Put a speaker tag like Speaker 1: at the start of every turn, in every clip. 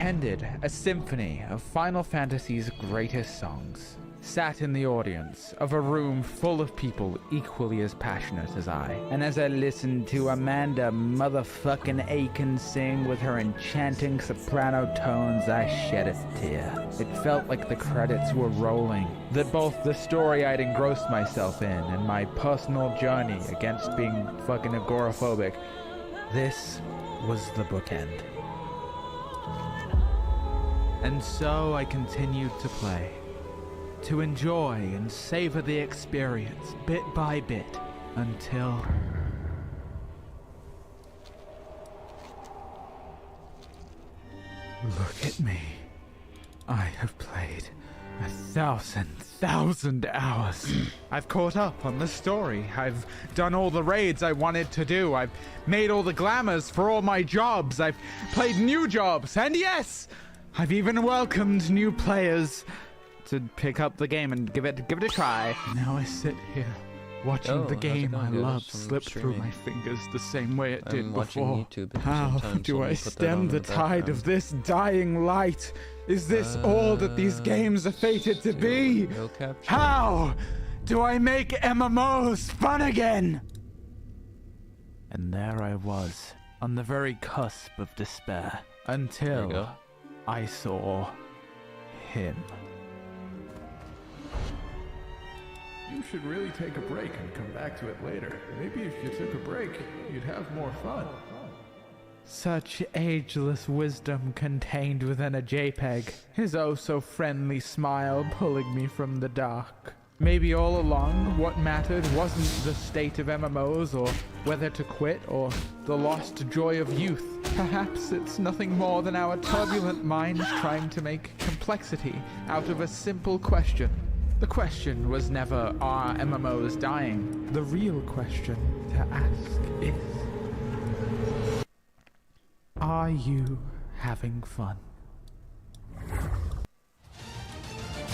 Speaker 1: Ended a symphony of Final Fantasy's greatest songs. Sat in the audience of a room full of people equally as passionate as I. And as I listened to Amanda motherfucking Aiken sing with her enchanting soprano tones, I shed a tear. It felt like the credits were rolling, that both the story I'd engrossed myself in and my personal journey against being fucking agoraphobic, this was the bookend. And so I continued to play, to enjoy and savor the experience bit by bit until... Look at me. I have played 1,000 hours. I've caught up on the story. I've done all the raids I wanted to do. I've made all the glamours for all my jobs. I've played new jobs. And yes, I've even welcomed new players to pick up the game and give it a try. Now I sit here watching the game I love slip through my fingers the same way it did before. How do I stem the tide of this dying light? Is this all that these games are fated to be? How do I make MMOs fun again? And there I was, on the very cusp of despair, until I saw him.
Speaker 2: You should really take a break and come back to it later. Maybe if you took a break, you'd have more fun.
Speaker 1: Such ageless wisdom contained within a JPEG. His oh-so-friendly smile pulling me from the dark. Maybe all along, what mattered wasn't the state of MMOs, or whether to quit, or the lost joy of youth. Perhaps it's nothing more than our turbulent minds trying to make complexity out of a simple question. The question was never, are MMOs dying? The real question to ask is, are you having fun?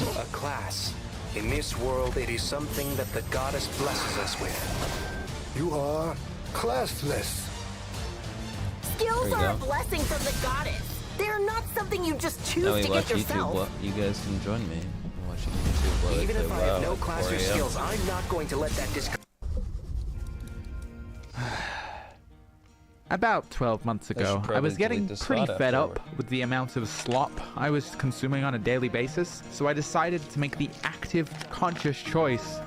Speaker 3: A class. In this world, it is something that the goddess blesses us with.
Speaker 4: You are classless.
Speaker 5: Skills are a blessing from the goddess. They're not something you just choose to get yourself.
Speaker 6: YouTube, you guys can join me. Watching YouTube.
Speaker 3: Even if I have no class or skills, I'm not going to let that
Speaker 1: About 12 months ago, I was getting pretty fed up with the amount of slop I was consuming on a daily basis, so I decided to make the active, conscious choice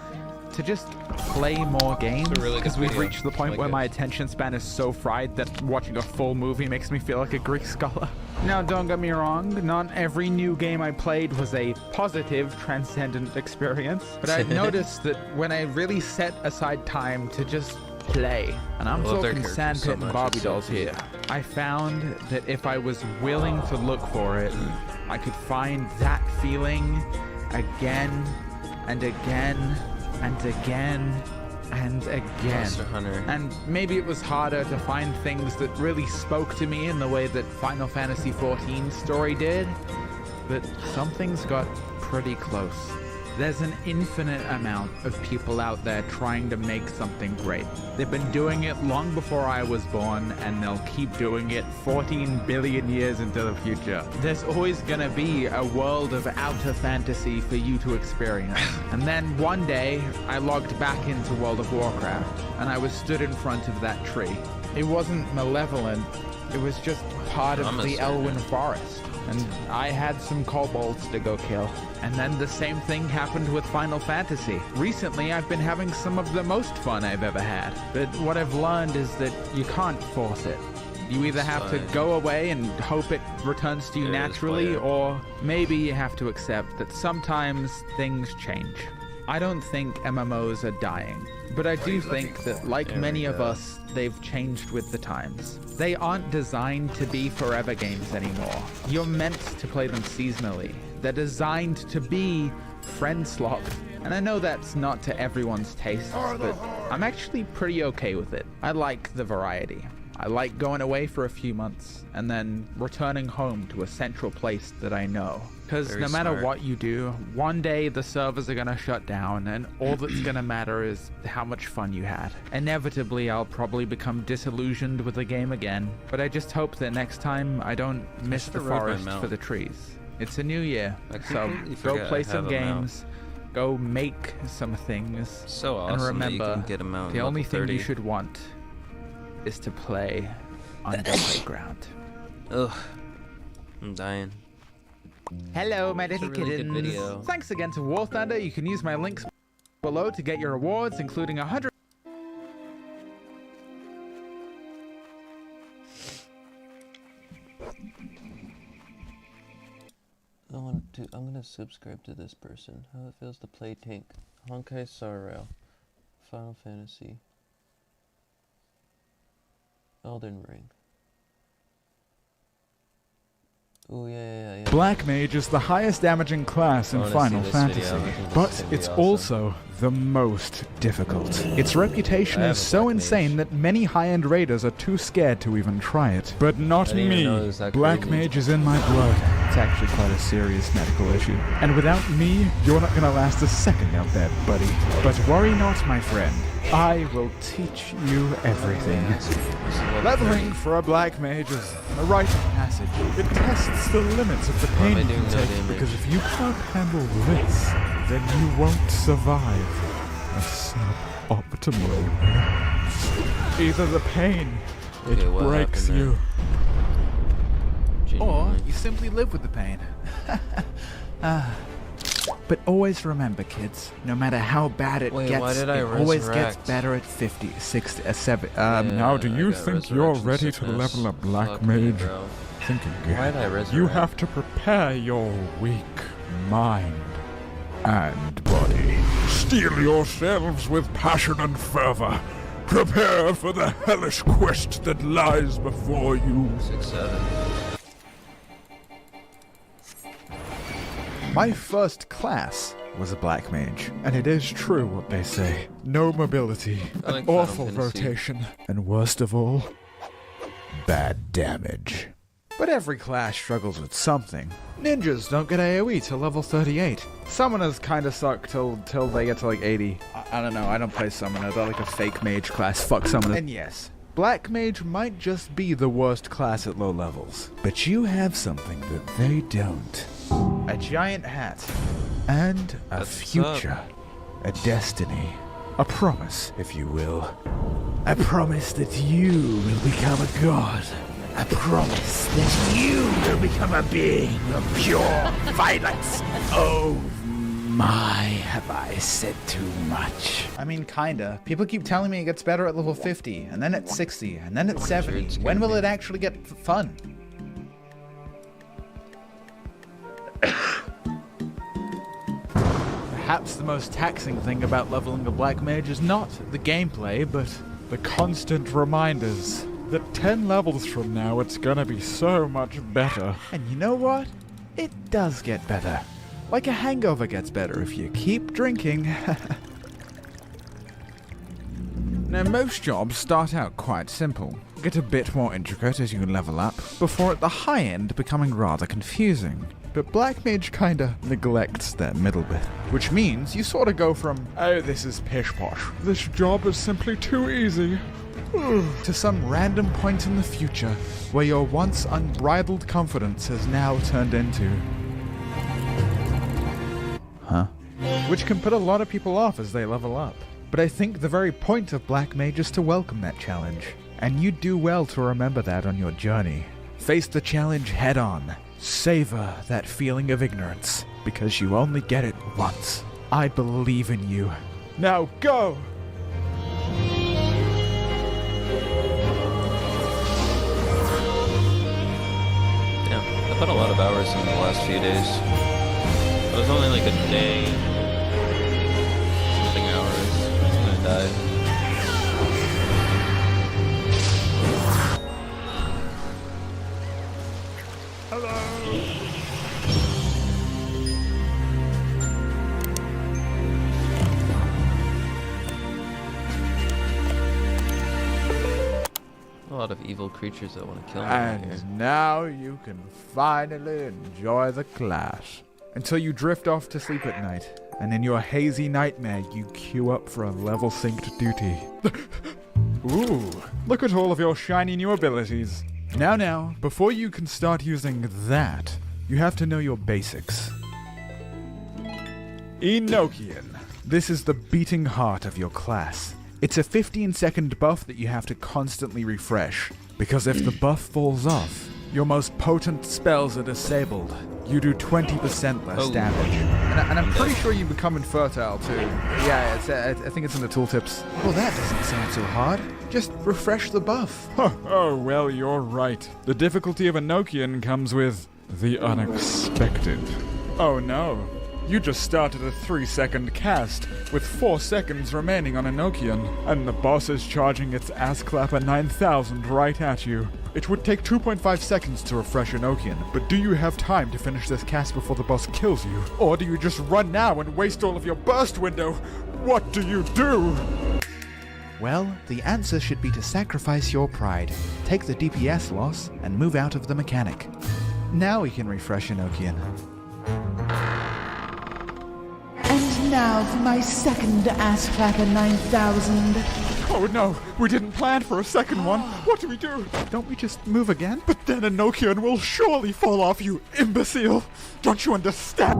Speaker 1: to just play more games, because we've reached the point where my attention span is so fried that watching a full movie makes me feel like a Greek scholar. Now, don't get me wrong, not every new game I played was a positive, transcendent experience, but I noticed that when I really set aside time to just play, and I'm talking Sandpit and Barbie dolls here, I found that if I was willing to look for it, I could find that feeling again and again and again and again. And maybe it was harder to find things that really spoke to me in the way that Final Fantasy XIV's story did, but some things got pretty close. There's an infinite amount of people out there trying to make something great. They've been doing it long before I was born, and they'll keep doing it 14 billion years into the future. There's always gonna be a world of outer fantasy for you to experience. And then one day, I logged back into World of Warcraft, and I was stood in front of that tree. It wasn't malevolent, it was just part of the Elwyn Forest. And I had some kobolds to go kill. And then the same thing happened with Final Fantasy. Recently, I've been having some of the most fun I've ever had. But what I've learned is that you can't force it. You either have to go away and hope it returns to you naturally, or maybe you have to accept that sometimes things change. I don't think MMOs are dying, but I do think that, like many of us, they've changed with the times. They aren't designed to be forever games anymore. You're meant to play them seasonally. They're designed to be friend slop. And I know that's not to everyone's taste, but I'm actually pretty okay with it. I like the variety. I like going away for a few months and then returning home to a central place that I know. Because no matter what you do, one day the servers are going to shut down and all that's going to matter is how much fun you had. Inevitably, I'll probably become disillusioned with the game again, but I just hope that next time I don't miss the forest for the trees. It's a new year, so go play some games, go make some things,
Speaker 6: so awesome,
Speaker 1: and remember,
Speaker 6: that you can get them out
Speaker 1: the only thing
Speaker 6: 30.
Speaker 1: you should want is to play on the playground.
Speaker 6: Ugh, I'm dying.
Speaker 1: Hello, my little
Speaker 6: really good
Speaker 1: kittens.
Speaker 6: video.
Speaker 1: Thanks again to War Thunder. You can use my links below to get your rewards, including 100.
Speaker 6: I'm gonna subscribe to this person. How it feels to play tank. Honkai Star Rail. Final Fantasy. Elden Ring. Oh yeah.
Speaker 7: Black Mage is the highest damaging class in Final Fantasy, but it's also the most difficult. Its reputation is so insane that many high-end raiders are too scared to even try it. But not me. Black Mage is in my blood. It's actually quite a serious medical issue. And without me, you're not gonna last a second out there, buddy. But worry not, my friend. I will teach you everything. Leveling for a Black Mage is a rite of passage. It tests the limits of the pain you can take, because if you can't handle this, then you won't survive a suboptimal. Either the pain, it breaks you. Or you simply live with the pain. But always remember, kids, no matter how bad it gets, it always gets better at 50, 60, 70. Now, do you think you're ready to level a Black Mage? Think again. You have to prepare your weak mind and body. Steel yourselves with passion and fervor. Prepare for the hellish quest that lies before you.
Speaker 6: 6, 7.
Speaker 7: My first class was a Black Mage, and it is true what they say. No mobility, an awful rotation, and worst of all, bad damage. But every class struggles with something. Ninjas don't get AoE till level 38. Summoners kinda suck till they get to like 80. I don't know, I don't play Summoner, they're like a fake mage class, fuck Summoners. And yes, Black Mage might just be the worst class at low levels. But you have something that they don't. A giant hat. And a future. A destiny. A promise, if you will. A promise that you will become a god. A promise that you will become a being of pure violence. Oh my, have I said too much? I mean, kinda. People keep telling me it gets better at level 50, and then at 60, and then at 70. When will it actually get fun? Perhaps the most taxing thing about leveling a Black Mage is not the gameplay, but the constant reminders that 10 levels from now it's gonna be so much better. And you know what? It does get better. Like a hangover gets better if you keep drinking. Now, most jobs start out quite simple, get a bit more intricate as you level up, before at the high end becoming rather confusing. But Black Mage kinda neglects that middle bit, which means you sorta go from, oh, this is pish-posh, this job is simply too easy, to some random point in the future where your once unbridled confidence has now turned into... Which can put a lot of people off as they level up. But I think the very point of Black Mage is to welcome that challenge. And you do well to remember that on your journey. Face the challenge head on. Savor that feeling of ignorance, because you only get it once. I believe in you. Now go!
Speaker 6: Yeah, I put a lot of hours in the last few days. It was only like a day, something hours. I'm gonna die.
Speaker 2: Hello!
Speaker 6: lot of evil creatures that want to kill me
Speaker 7: And
Speaker 6: here.
Speaker 7: now you can finally enjoy the class. Until you drift off to sleep at night, and in your hazy nightmare you queue up for a level synced duty. Ooh, look at all of your shiny new abilities. Now, before you can start using that, you have to know your basics. Enochian. This is the beating heart of your class. It's a 15-second buff that you have to constantly refresh, because if the buff falls off, your most potent spells are disabled. You do 20% less damage. And I'm pretty sure you become infertile too. Yeah, I think it's in the tooltips. Well, that doesn't sound so hard. Just refresh the buff. Oh, well, you're right. The difficulty of Enochian comes with the unexpected. Oh no. You just started a 3-second cast, with 4 seconds remaining on Enochian, and the boss is charging its ass-clapper 9000 right at you. It would take 2.5 seconds to refresh Enochian, but do you have time to finish this cast before the boss kills you? Or do you just run now and waste all of your burst window? What do you do? Well, the answer should be to sacrifice your pride, take the DPS loss, and move out of the mechanic. Now we can refresh Enochian.
Speaker 8: And now for my second ass clapper 9000.
Speaker 7: Oh no, we didn't plan for a second one. What do we do? Don't we just move again? But then Enochian will surely fall off, you imbecile. Don't you understand?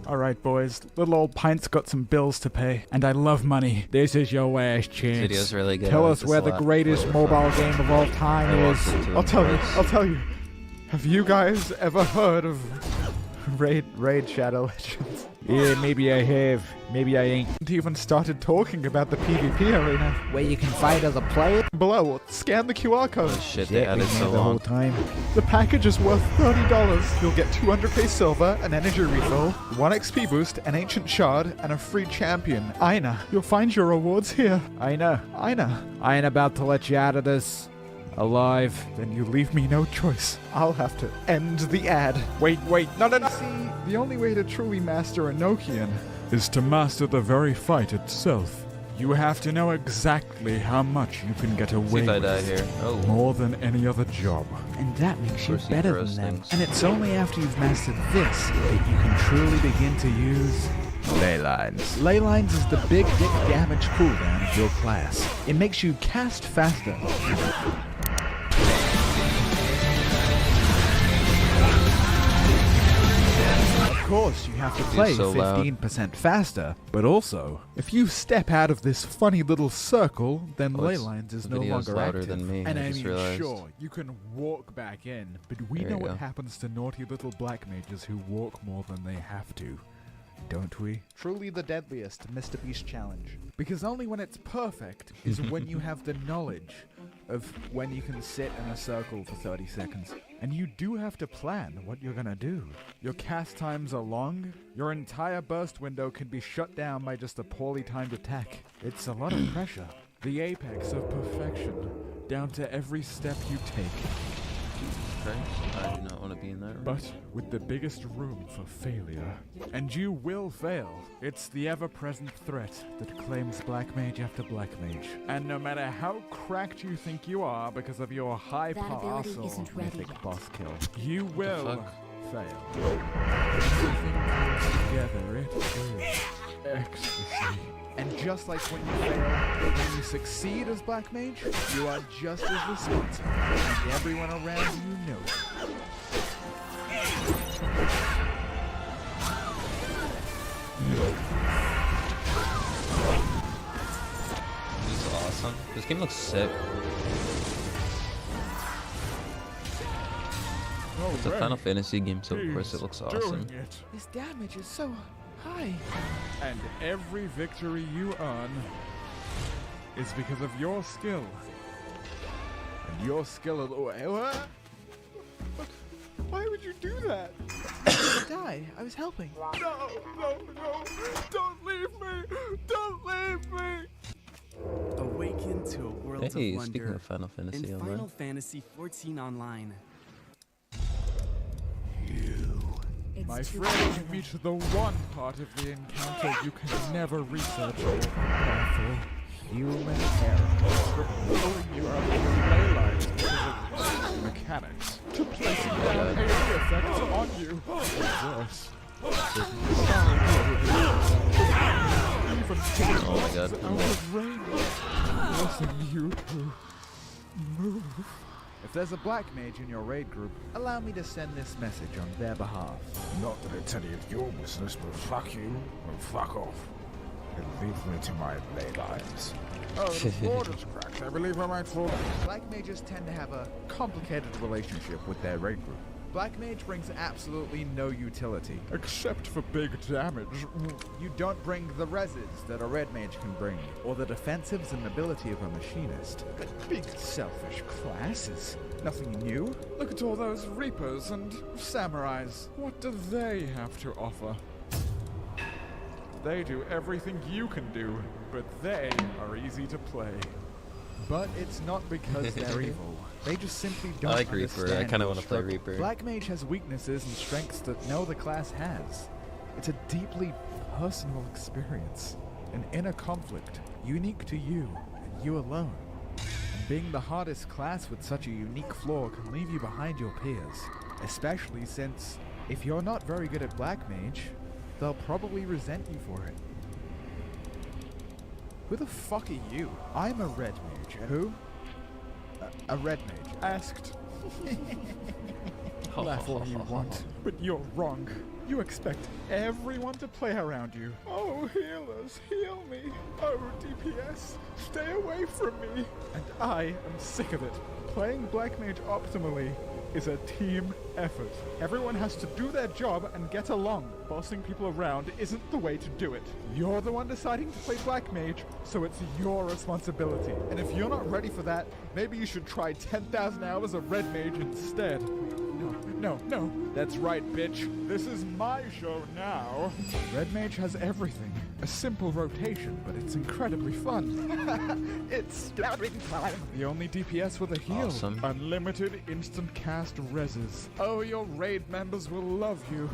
Speaker 7: Alright boys, little old Pint's got some bills to pay, and I love money. This is your last chance.
Speaker 6: This video's really good.
Speaker 7: Tell us where the greatest mobile game of all time is. I'll tell you. Have you guys ever heard of Raid Shadow Legends? Yeah, maybe I have. Maybe I ain't even started talking about the PvP arena, where you can fight other players. Below, scan the QR code.
Speaker 6: Oh shit, they added so
Speaker 7: the
Speaker 6: long.
Speaker 7: whole time. The package is worth $30. You'll get 200k silver, an energy refill, 1 XP boost, an ancient shard, and a free champion. Aina, you'll find your rewards here. Aina. I ain't about to let you out of this alive. Then you leave me no choice. I'll have to end the ad. Wait, no. See, the only way to truly master Enochian is to master the very fight itself. You have to know exactly how much you can get away
Speaker 6: See if I
Speaker 7: with.
Speaker 6: die here. Oh.
Speaker 7: More than any other job.
Speaker 1: And that makes you
Speaker 6: Proceed
Speaker 1: better
Speaker 6: for
Speaker 1: than
Speaker 6: us
Speaker 1: them.
Speaker 6: things.
Speaker 1: And it's only after you've mastered this that you can truly begin to use
Speaker 7: Ley lines.
Speaker 1: Ley lines is the big dick damage cooldown of your class. It makes you cast faster. Of course, you have to play
Speaker 6: so loud.
Speaker 1: 15% faster,
Speaker 7: But also, if you step out of this funny little circle, then
Speaker 6: Oh,
Speaker 7: ley
Speaker 6: it's-
Speaker 7: lines is
Speaker 6: the
Speaker 7: no
Speaker 6: video's
Speaker 7: longer
Speaker 6: louder
Speaker 7: active.
Speaker 6: than me,
Speaker 7: And
Speaker 6: I
Speaker 7: I
Speaker 6: just
Speaker 7: mean,
Speaker 6: realized.
Speaker 7: sure, you can walk back in, but we
Speaker 6: There
Speaker 7: know
Speaker 6: you
Speaker 7: what
Speaker 6: go.
Speaker 7: happens to naughty little black mages who walk more than they have to. Don't we? Truly the deadliest Mr. Beast challenge. Because only when it's perfect is when you have the knowledge of when you can sit in a circle for 30 seconds. And you do have to plan what you're gonna do. Your cast times are long. Your entire burst window can be shut down by just a poorly timed attack. It's a lot of pressure. The apex of perfection, down to every step you take.
Speaker 6: Okay. I do not want to be in that room.
Speaker 7: But with the biggest room for failure. And you will fail. It's the ever-present threat that claims Black Mage after Black Mage. And no matter how cracked you think you are because of your high
Speaker 5: That
Speaker 7: pass
Speaker 5: ability
Speaker 7: or
Speaker 5: isn't ready
Speaker 7: mythic
Speaker 5: yet.
Speaker 7: boss kill, you will
Speaker 6: fuck?
Speaker 7: fail. Everything comes together, it is ecstasy. And just like when you fail, when you succeed as Black Mage, you are just as responsible, and everyone around you knows it.
Speaker 6: This is awesome. This game looks sick. It's a Final Fantasy game, so of course it looks awesome.
Speaker 1: His damage is so high.
Speaker 7: And every victory you earn is because of your skill. And your skill what? Why would you do that?
Speaker 1: Die. I was helping.
Speaker 7: No! Don't leave me! Don't leave me!
Speaker 9: Awaken to a world
Speaker 6: Hey,
Speaker 9: of
Speaker 6: speaking
Speaker 9: wonder
Speaker 6: of Final Fantasy
Speaker 9: in
Speaker 6: Online.
Speaker 9: Final Fantasy XIV Online.
Speaker 7: My friend, you meet the one part of the encounter you can never research or prepare for. human error. Pulling you out of your ley lines because of mechanics. To placing down AD effects on you. Or worse. Even
Speaker 6: Oh my god.
Speaker 7: out of range. Forcing you to move. If there's a black mage in your raid group, allow me to send this message on their behalf.
Speaker 4: Not that it's any of your business, but fuck you and fuck off. And leave me to my ley lines. Oh, the border's cracked. I believe I might fall.
Speaker 7: Black mages tend to have a complicated relationship with their raid group. Black mage brings absolutely no utility. Except for big damage. You don't bring the reses that a red mage can bring, or the defensives and ability of a machinist. Big selfish classes. Nothing new. Look at all those reapers and samurais. What do they have to offer? They do everything you can do, but they are easy to play. But it's not because they're evil. They just simply don't
Speaker 6: I like Reaper. I kind of want to play Reaper.
Speaker 7: Black Mage has weaknesses and strengths that no other class has. It's a deeply personal experience. An inner conflict, unique to you, and you alone. And being the hardest class with such a unique flaw can leave you behind your peers. Especially since, if you're not very good at Black Mage, they'll probably resent you for it. Who the fuck are you? I'm a red mage. Who? A red mage. Asked. Laugh all you want, but you're wrong. You expect everyone to play around you. Oh, healers, heal me. Oh, DPS, stay away from me. And I am sick of it. Playing Black Mage optimally is a team effort. Everyone has to do their job and get along. Bossing people around isn't the way to do it. You're the one deciding to play Black Mage, so it's your responsibility. And if you're not ready for that, maybe you should try 10,000 hours of Red Mage instead. No. That's right, bitch. This is my show now. Red Mage has everything. A simple rotation, but it's incredibly fun. It's scattering time. The only DPS with a heal.
Speaker 6: Awesome.
Speaker 7: Unlimited instant cast reses. Oh, your raid members will love you.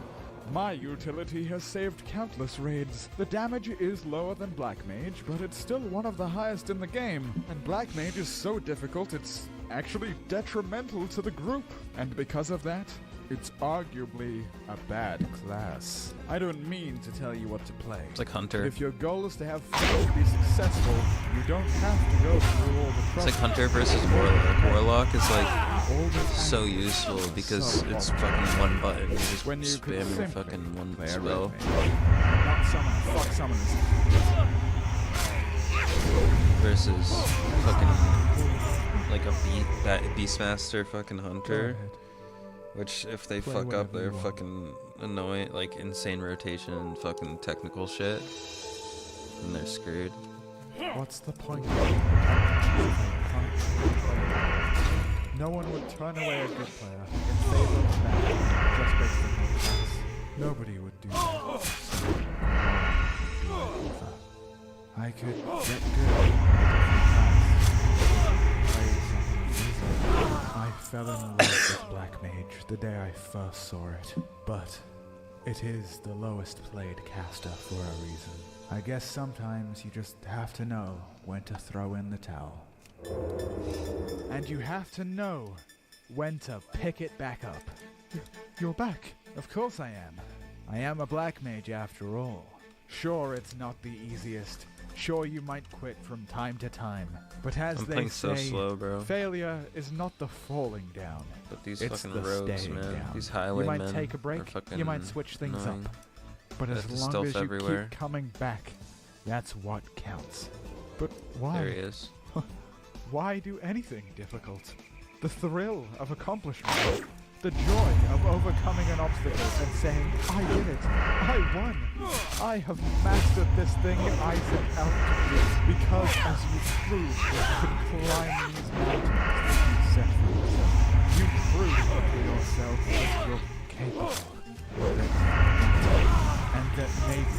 Speaker 7: My utility has saved countless raids. The damage is lower than Black Mage, but it's still one of the highest in the game. And Black Mage is so difficult, it's actually detrimental to the group. And because of that, it's arguably a bad class. I don't mean to tell you what to play.
Speaker 6: It's like Hunter.
Speaker 7: But if your goal is to have fun to be successful, you don't have to go through all the trouble.
Speaker 6: It's like Hunter versus Warlock. Warlock is like so useful because it's fucking one button. You just spam your fucking one spell.
Speaker 7: Not summon, fuck summoners.
Speaker 6: Versus fucking like a Beastmaster fucking Hunter. Which, if they fuck up, they're fucking annoying, like insane rotation and fucking technical shit. And they're screwed.
Speaker 7: What's the point? No one would turn away a good player in favor of bad just based on their class. Nobody would do that. I could get good. I fell in love with Black Mage the day I first saw it, but it is the lowest played caster for a reason. I guess sometimes you just have to know when to throw in the towel. And you have to know when to pick it back up. You're back. Of course I am. I am a Black Mage after all. Sure, it's not the easiest. Sure, you might quit from time to time, but as they say,
Speaker 6: so slow, bro.
Speaker 7: Failure is not the falling down.
Speaker 6: But these
Speaker 7: it's
Speaker 6: fucking
Speaker 7: the
Speaker 6: rogues,
Speaker 7: staying
Speaker 6: man.
Speaker 7: down.
Speaker 6: These highwaymen.
Speaker 7: You might take a break. You might switch things
Speaker 6: annoying.
Speaker 7: up. But as long as you keep coming back, that's what counts. But why?
Speaker 6: There he is.
Speaker 7: Why do anything difficult? The thrill of accomplishment. The joy of overcoming an obstacle and saying, I did it, I won, I have mastered this thing I set out to do. Because as you proved that you could climb these mountains that you set for yourself, you proved to yourself that you're capable, and that maybe,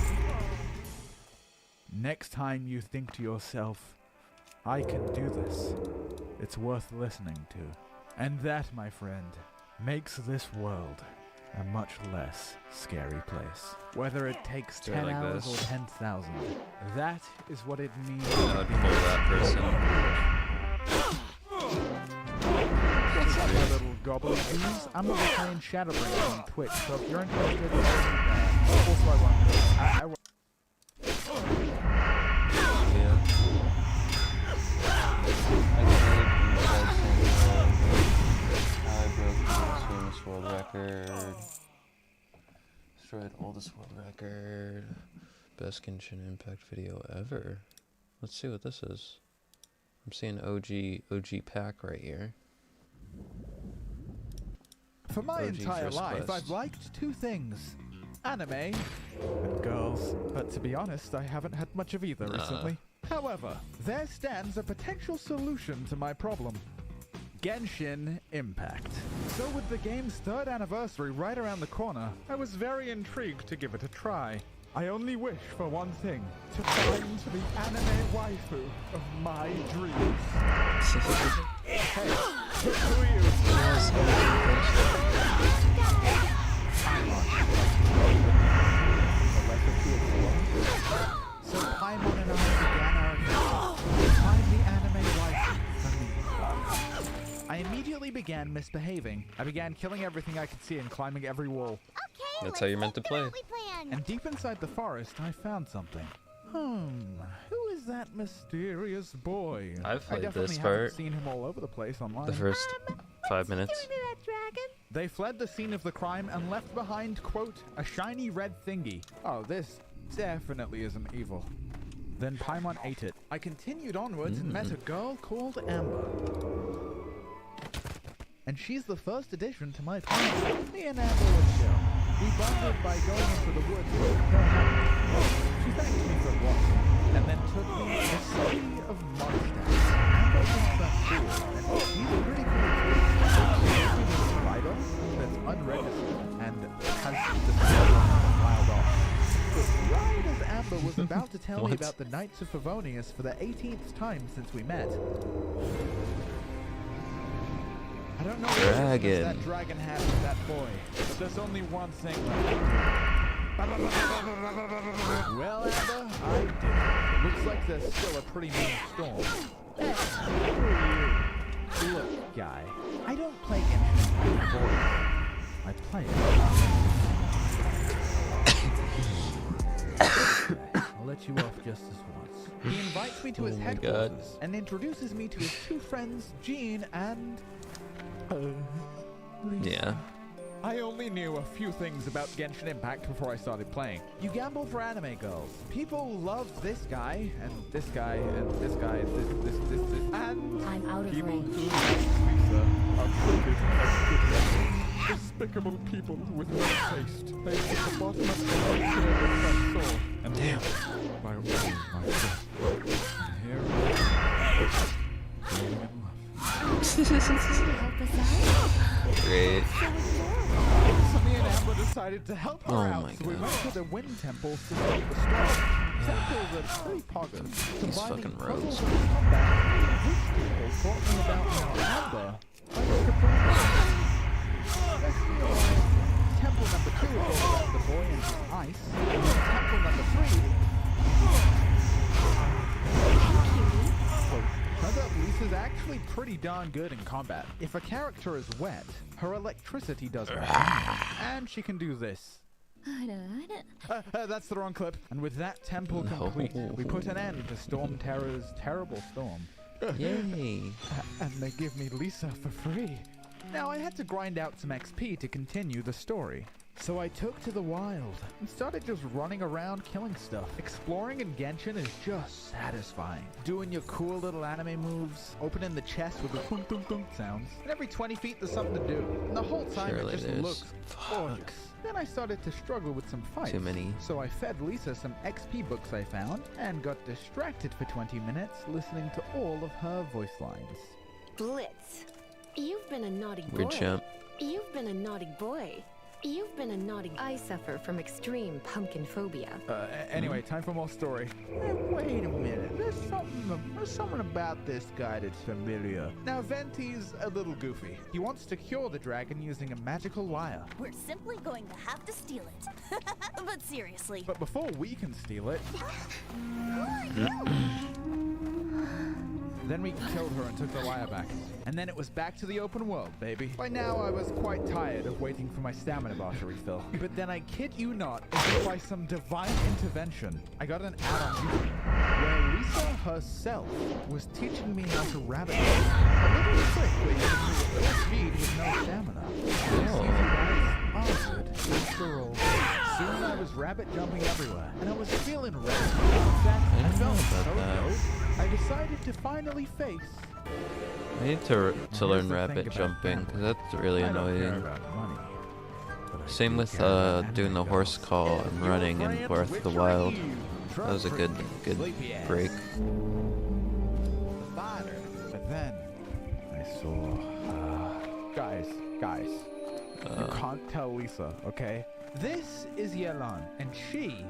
Speaker 7: next time you think to yourself, I can do this, it's worth listening to. And that, my friend, makes this world a much less scary place. Whether it takes
Speaker 6: Do it
Speaker 7: 10
Speaker 6: like
Speaker 7: hours
Speaker 6: this.
Speaker 7: or 10,000, that is what it means
Speaker 6: I
Speaker 7: to
Speaker 6: would
Speaker 7: be.
Speaker 6: pull that person.
Speaker 7: What's up, my little gobbledygoos? I'm gonna be playing Shadowbringers on Twitch, so if you're interested, also I won't.
Speaker 6: Yeah. I broke the Guinness World Record. Destroyed oldest world record. Best Genshin Impact video ever. Let's see what this is. I'm seeing OG pack right here.
Speaker 7: For my
Speaker 6: OG
Speaker 7: entire
Speaker 6: first
Speaker 7: life,
Speaker 6: quest.
Speaker 7: I've liked two things. Anime and girls. But to be honest, I haven't had much of either recently. However, there stands a potential solution to my problem. Genshin Impact. So with the game's 3rd anniversary right around the corner, I was very intrigued to give it a try. I only wish for one thing, to find the anime waifu of my dreams. Hey, who are you? So Paimon and I began our adventure to find the anime waifu for me. I immediately began misbehaving. I began killing everything I could see and climbing every wall.
Speaker 5: Okay,
Speaker 6: That's how you're meant to play.
Speaker 7: And deep inside the forest, I found something. Who is that mysterious boy?
Speaker 6: I've played
Speaker 7: I definitely
Speaker 6: this
Speaker 7: haven't
Speaker 6: part.
Speaker 7: seen him all over the place online.
Speaker 6: The first 5 minutes.
Speaker 7: They fled the scene of the crime and left behind, quote, a shiny red thingy. Oh, this definitely isn't evil. Then Paimon ate it. I continued onwards and met a girl called Amber. And she's the first addition to my party. Me and Amber were chill. We bonded by going into the woods with her house. She thanked me for walking, and then took me to the city of Mondstadt. Amber thinks that's cool, and he's pretty cool too. She gave me this spider that's unregistered and has the spider filed off. But right as Amber was about to tell me about the Knights of Favonius for the 18th time since we met, I don't know what
Speaker 6: Dragon.
Speaker 7: that dragon has with that boy, but there's only one thing left. Well, Amber, I did it. It looks like there's still a pretty mean storm. Hey, who are you? Look, guy, I don't play Genshin with boys. I play it. I'll let you off just this once. He invites me to his headquarters and introduces me to his two friends, Jean and... Lisa.
Speaker 6: Yeah.
Speaker 7: I only knew a few things about Genshin Impact before I started playing. You gamble for anime girls. People love this guy, and this guy, and this guy, this, and
Speaker 5: I'm out of
Speaker 7: people
Speaker 5: range.
Speaker 7: who love Lisa are crooked and despicable people with no taste. They put the bottom of the ocean in the front door, and damn, by opening my fist. And here I am, falling in love.
Speaker 6: Great.
Speaker 7: So me and Amber decided to help her out, so we went to the wind temples to stop the storm. Temples are pretty poggers.
Speaker 6: These fucking roads.
Speaker 7: These people taught me about how Amber likes to bring Let's see, temple number 2 is all about the boy and his ice. And then temple number 3... Turns out Lisa's actually pretty darn good in combat. If a character is wet, her electricity does her. And she can do this. That's the wrong clip. And with that temple complete, we put an end to Storm Terror's terrible storm.
Speaker 6: Yay.
Speaker 7: And they give me Lisa for free. Now I had to grind out some XP to continue the story. So I took to the wild and started just running around killing stuff. Exploring in Genshin is just satisfying. Doing your cool little anime moves, opening the chest with the thunk thunk thunk sounds, and every 20 feet there's something to do. And the whole time
Speaker 6: Surely
Speaker 7: it just
Speaker 6: there's.
Speaker 7: looks gorgeous. Then I started to struggle with some fights.
Speaker 6: Too many.
Speaker 7: So I fed Lisa some XP books I found and got distracted for 20 minutes listening to all of her voice lines.
Speaker 5: Blitz, you've been a naughty boy.
Speaker 6: Weird champ.
Speaker 5: You've been a naughty boy. You've been a naughty. I suffer from extreme pumpkin phobia.
Speaker 1: Anyway, time for more story. Wait a minute. There's something about this guy that's familiar. Now, Venti's a little goofy. He wants to cure the dragon using a magical wire.
Speaker 10: We're simply going to have to steal it. But seriously.
Speaker 1: But before we can steal it... Then we killed her and took the wire back. And then it was back to the open world, baby. By now, I was quite tired of waiting for my stamina bar to refill. But then I kid you not, as if by some divine intervention, I got an ad on YouTube where Lisa herself was teaching me how to rabbit jump. A little trick where you can move at full speed with no stamina. After all, soon I was rabbit jumping everywhere, and I was feeling ready. In fact, I felt so good, I decided to finally face.
Speaker 6: I need to learn rabbit jumping, because that's really annoying. Same with doing the horse call and running in Breath of the Wild. That was a good break.
Speaker 1: But then I saw guys. You can't tell Lisa, okay? This is Yelan, and she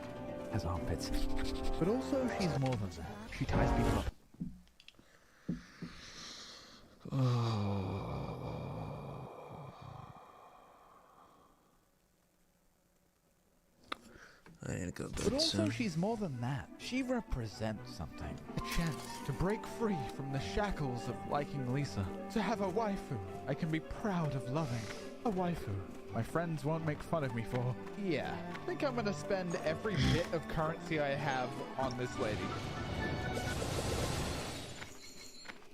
Speaker 1: has armpits. But also, she's more than that. She ties people up.
Speaker 6: I need to go
Speaker 1: But
Speaker 6: bed
Speaker 1: also,
Speaker 6: soon.
Speaker 1: she's more than that. She represents something. A chance to break free from the shackles of liking Lisa. To have a waifu I can be proud of loving. A waifu my friends won't make fun of me for. Yeah, I think I'm gonna spend every bit of currency I have on this lady.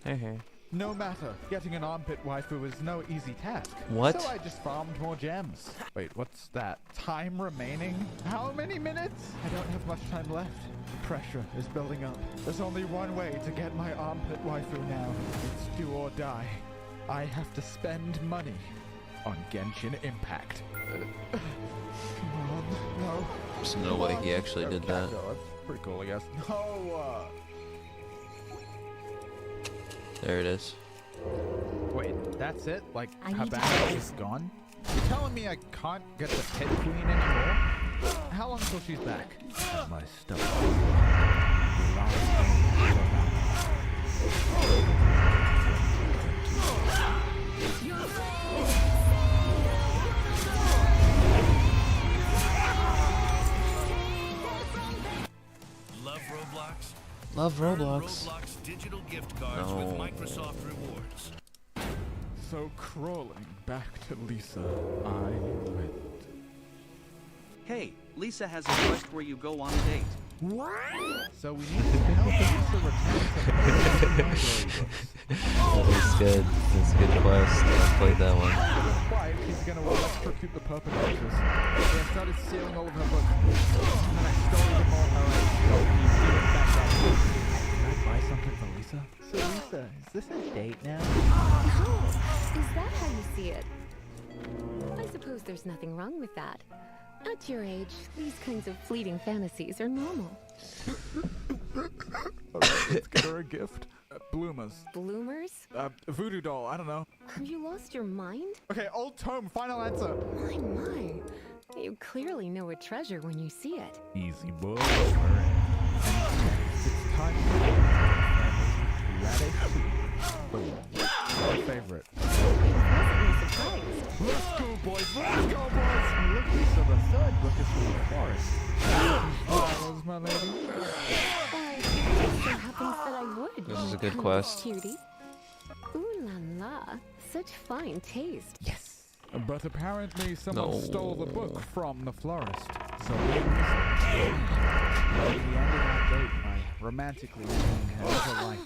Speaker 6: Hey.
Speaker 1: No matter, getting an armpit waifu is no easy task.
Speaker 6: What?
Speaker 1: So I just farmed more gems. Wait, what's that? Time remaining? How many minutes? I don't have much time left. The pressure is building up. There's only one way to get my armpit waifu now. It's do or die. I have to spend money on Genshin Impact. Come on, no.
Speaker 6: There's no way he actually did that.
Speaker 1: That's pretty cool, I guess. No,
Speaker 6: There it is.
Speaker 1: Wait, that's it? Like, her battle is gone? You're telling me I can't get the pit queen anymore? How long till she's back? My stuff.
Speaker 11: Love Roblox?
Speaker 6: Love Roblox.
Speaker 11: Roblox digital gift cards with Microsoft Rewards.
Speaker 2: So crawling back to Lisa, I went.
Speaker 9: Hey, Lisa has a quest where you go on a date.
Speaker 1: What? So we need to help Lisa return some
Speaker 6: That was good. That's a good quest. I played that one.
Speaker 1: quiet, he's gonna electrocute the perpetrators. So I started stealing all of her books. And then I stole them all her Can I buy something for Lisa? So Lisa, is this a date now?
Speaker 5: Oh, is that how you see it? I suppose there's nothing wrong with that. At your age, these kinds of fleeting fantasies are normal.
Speaker 1: Alright, let's get her a gift. Bloomers.
Speaker 5: Bloomers?
Speaker 1: Voodoo doll, I don't know.
Speaker 5: Have you lost your mind?
Speaker 1: Okay, old tome, final answer.
Speaker 5: My. You clearly know a treasure when you see it.
Speaker 1: Easy boy. Alright. It's time for radish. Boom. My favorite.
Speaker 5: Pleasantly surprised.
Speaker 1: Let's go, boys! Let's go, boys! Look, Lisa, the third book is from the forest. Flowers, my lady.
Speaker 5: Why, it so happens that I would.
Speaker 6: This is a good quest.
Speaker 5: Cutie. Ooh la la. Such fine taste.
Speaker 1: Yes. But apparently someone stole the book from the florist. So we ended our date by romantically living her life.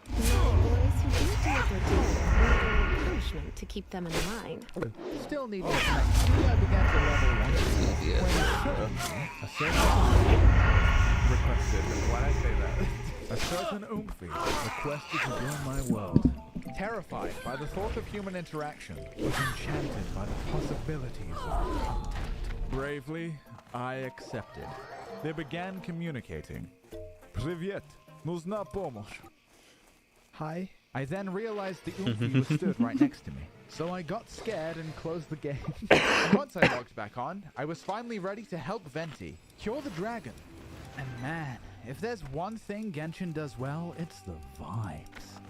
Speaker 5: No, boys who do deliver need punishment to keep them in line.
Speaker 1: Still needing a time. I began to level 1 when a certain requested. Why'd I say that? A certain Oomphy requested to join my world. Terrified by the thought of human interaction, was enchanted by the possibilities of contact. Bravely, I accepted. They began communicating. Привет, нужна помощь. Hi. I then realized the Oomphy was stood right next to me. So I got scared and closed the game. And once I logged back on, I was finally ready to help Venti cure the dragon. And man, if there's one thing Genshin does well, it's the vibes.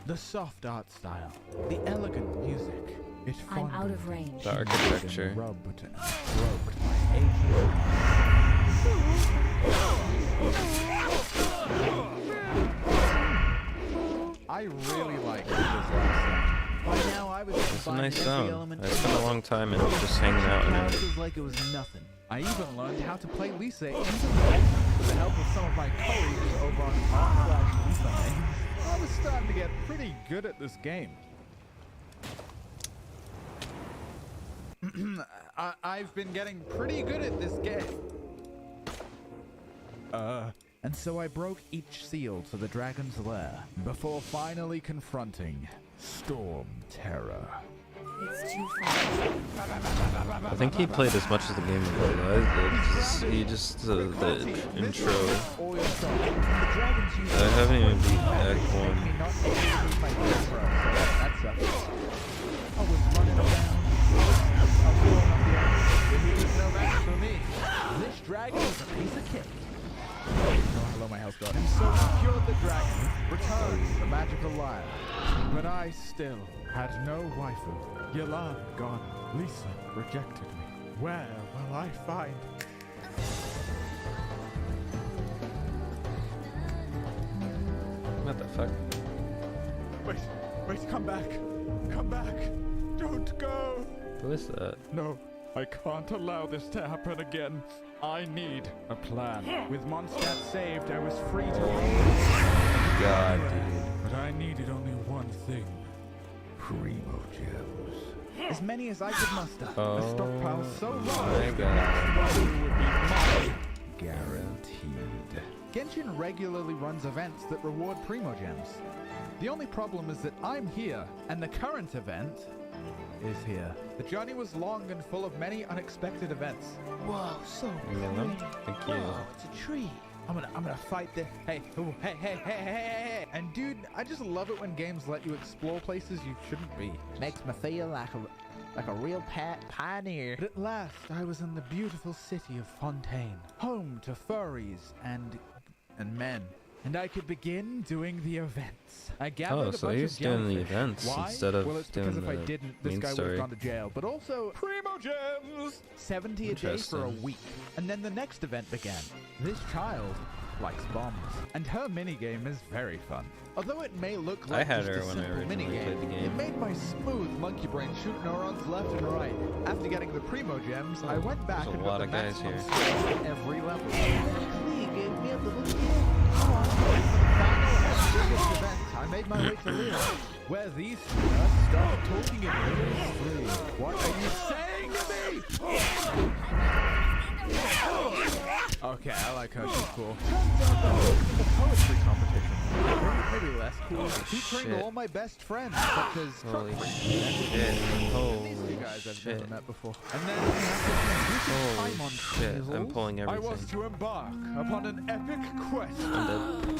Speaker 1: The soft art style, the elegant music.
Speaker 5: I'm out of range.
Speaker 6: The architecture.
Speaker 1: Rubbed and stroked by aching. I really like this last sound. By now I was
Speaker 6: It's a nice sound. I spent a long time in just hanging out in it.
Speaker 1: It was like it was nothing. I even learned how to play Lisa with the help of some of my colleagues over on r/Lisa names. I was starting to get pretty good at this game. I've been getting pretty good at this game. And so I broke each seal to the dragon's lair before finally confronting Storm Terror.
Speaker 5: It's too far.
Speaker 6: I think he played as much of the game as I did. He just the intro. I haven't even beat Act 1.
Speaker 1: I was running around. I was going up the ice. He was no match for me. This dragon is a piece of cake. Oh, hello, my house god. And so we cured the dragon, returned to the magical lyre. But I still had no waifu. Yelan gone. Lisa rejected me. Where will I find?
Speaker 6: What the fuck?
Speaker 1: Wait, come back. Come back. Don't go.
Speaker 6: Who is that?
Speaker 1: No, I can't allow this to happen again. I need a plan. With Mondstadt saved, I was free to roam.
Speaker 6: God, dude.
Speaker 1: But I needed only one thing. Primo gems. As many as I could muster. A stockpile so large
Speaker 6: my God.
Speaker 1: that it would be mine. Guaranteed. Genshin regularly runs events that reward Primo gems. The only problem is that I'm here, and the current event is here. The journey was long and full of many unexpected events. Whoa, so pretty.
Speaker 6: Thank you.
Speaker 1: Whoa, it's a tree. I'm gonna fight the hey. And dude, I just love it when games let you explore places you shouldn't be. Makes me feel like a real pioneer. But at last, I was in the beautiful city of Fontaine, home to furries and men. And I could begin doing the events. I gathered a
Speaker 6: so
Speaker 1: bunch
Speaker 6: he's
Speaker 1: of
Speaker 6: doing the
Speaker 1: jellyfish.
Speaker 6: events
Speaker 1: Why?
Speaker 6: instead of
Speaker 1: well, it's
Speaker 6: doing
Speaker 1: because if I
Speaker 6: the
Speaker 1: didn't, this
Speaker 6: main
Speaker 1: guy would
Speaker 6: story.
Speaker 1: have gone to jail. But also, Primo Gems! 70 a day for a week. And then the next event began. This child likes bombs. And her minigame is very fun. Although it may look like
Speaker 6: I had
Speaker 1: just
Speaker 6: her
Speaker 1: a
Speaker 6: when I
Speaker 1: simple
Speaker 6: originally played the
Speaker 1: minigame,
Speaker 6: game.
Speaker 1: it made my smooth monkey brain shoot neurons left and right. After getting the Primo Gems, I went back
Speaker 6: There's a
Speaker 1: and
Speaker 6: lot
Speaker 1: got
Speaker 6: of
Speaker 1: the
Speaker 6: guys
Speaker 1: maximum
Speaker 6: here.
Speaker 1: score on every level. Actually, it gave me a little gift. Event, I made my way to Leo, where these started talking in riddles. What are you saying to me? Okay, I like her. She's cool. Turns out that was in the poetry competition. Maybe less cool. Featuring all my best friends, such as
Speaker 6: Holy
Speaker 1: Chudding
Speaker 6: shit. Holy
Speaker 1: These two guys I've
Speaker 6: shit.
Speaker 1: never met before. And then after
Speaker 6: Holy
Speaker 1: time on
Speaker 6: shit. I'm
Speaker 1: puzzles,
Speaker 6: pulling
Speaker 1: I was
Speaker 6: everything.
Speaker 1: to embark upon an epic quest.
Speaker 6: I'm dead.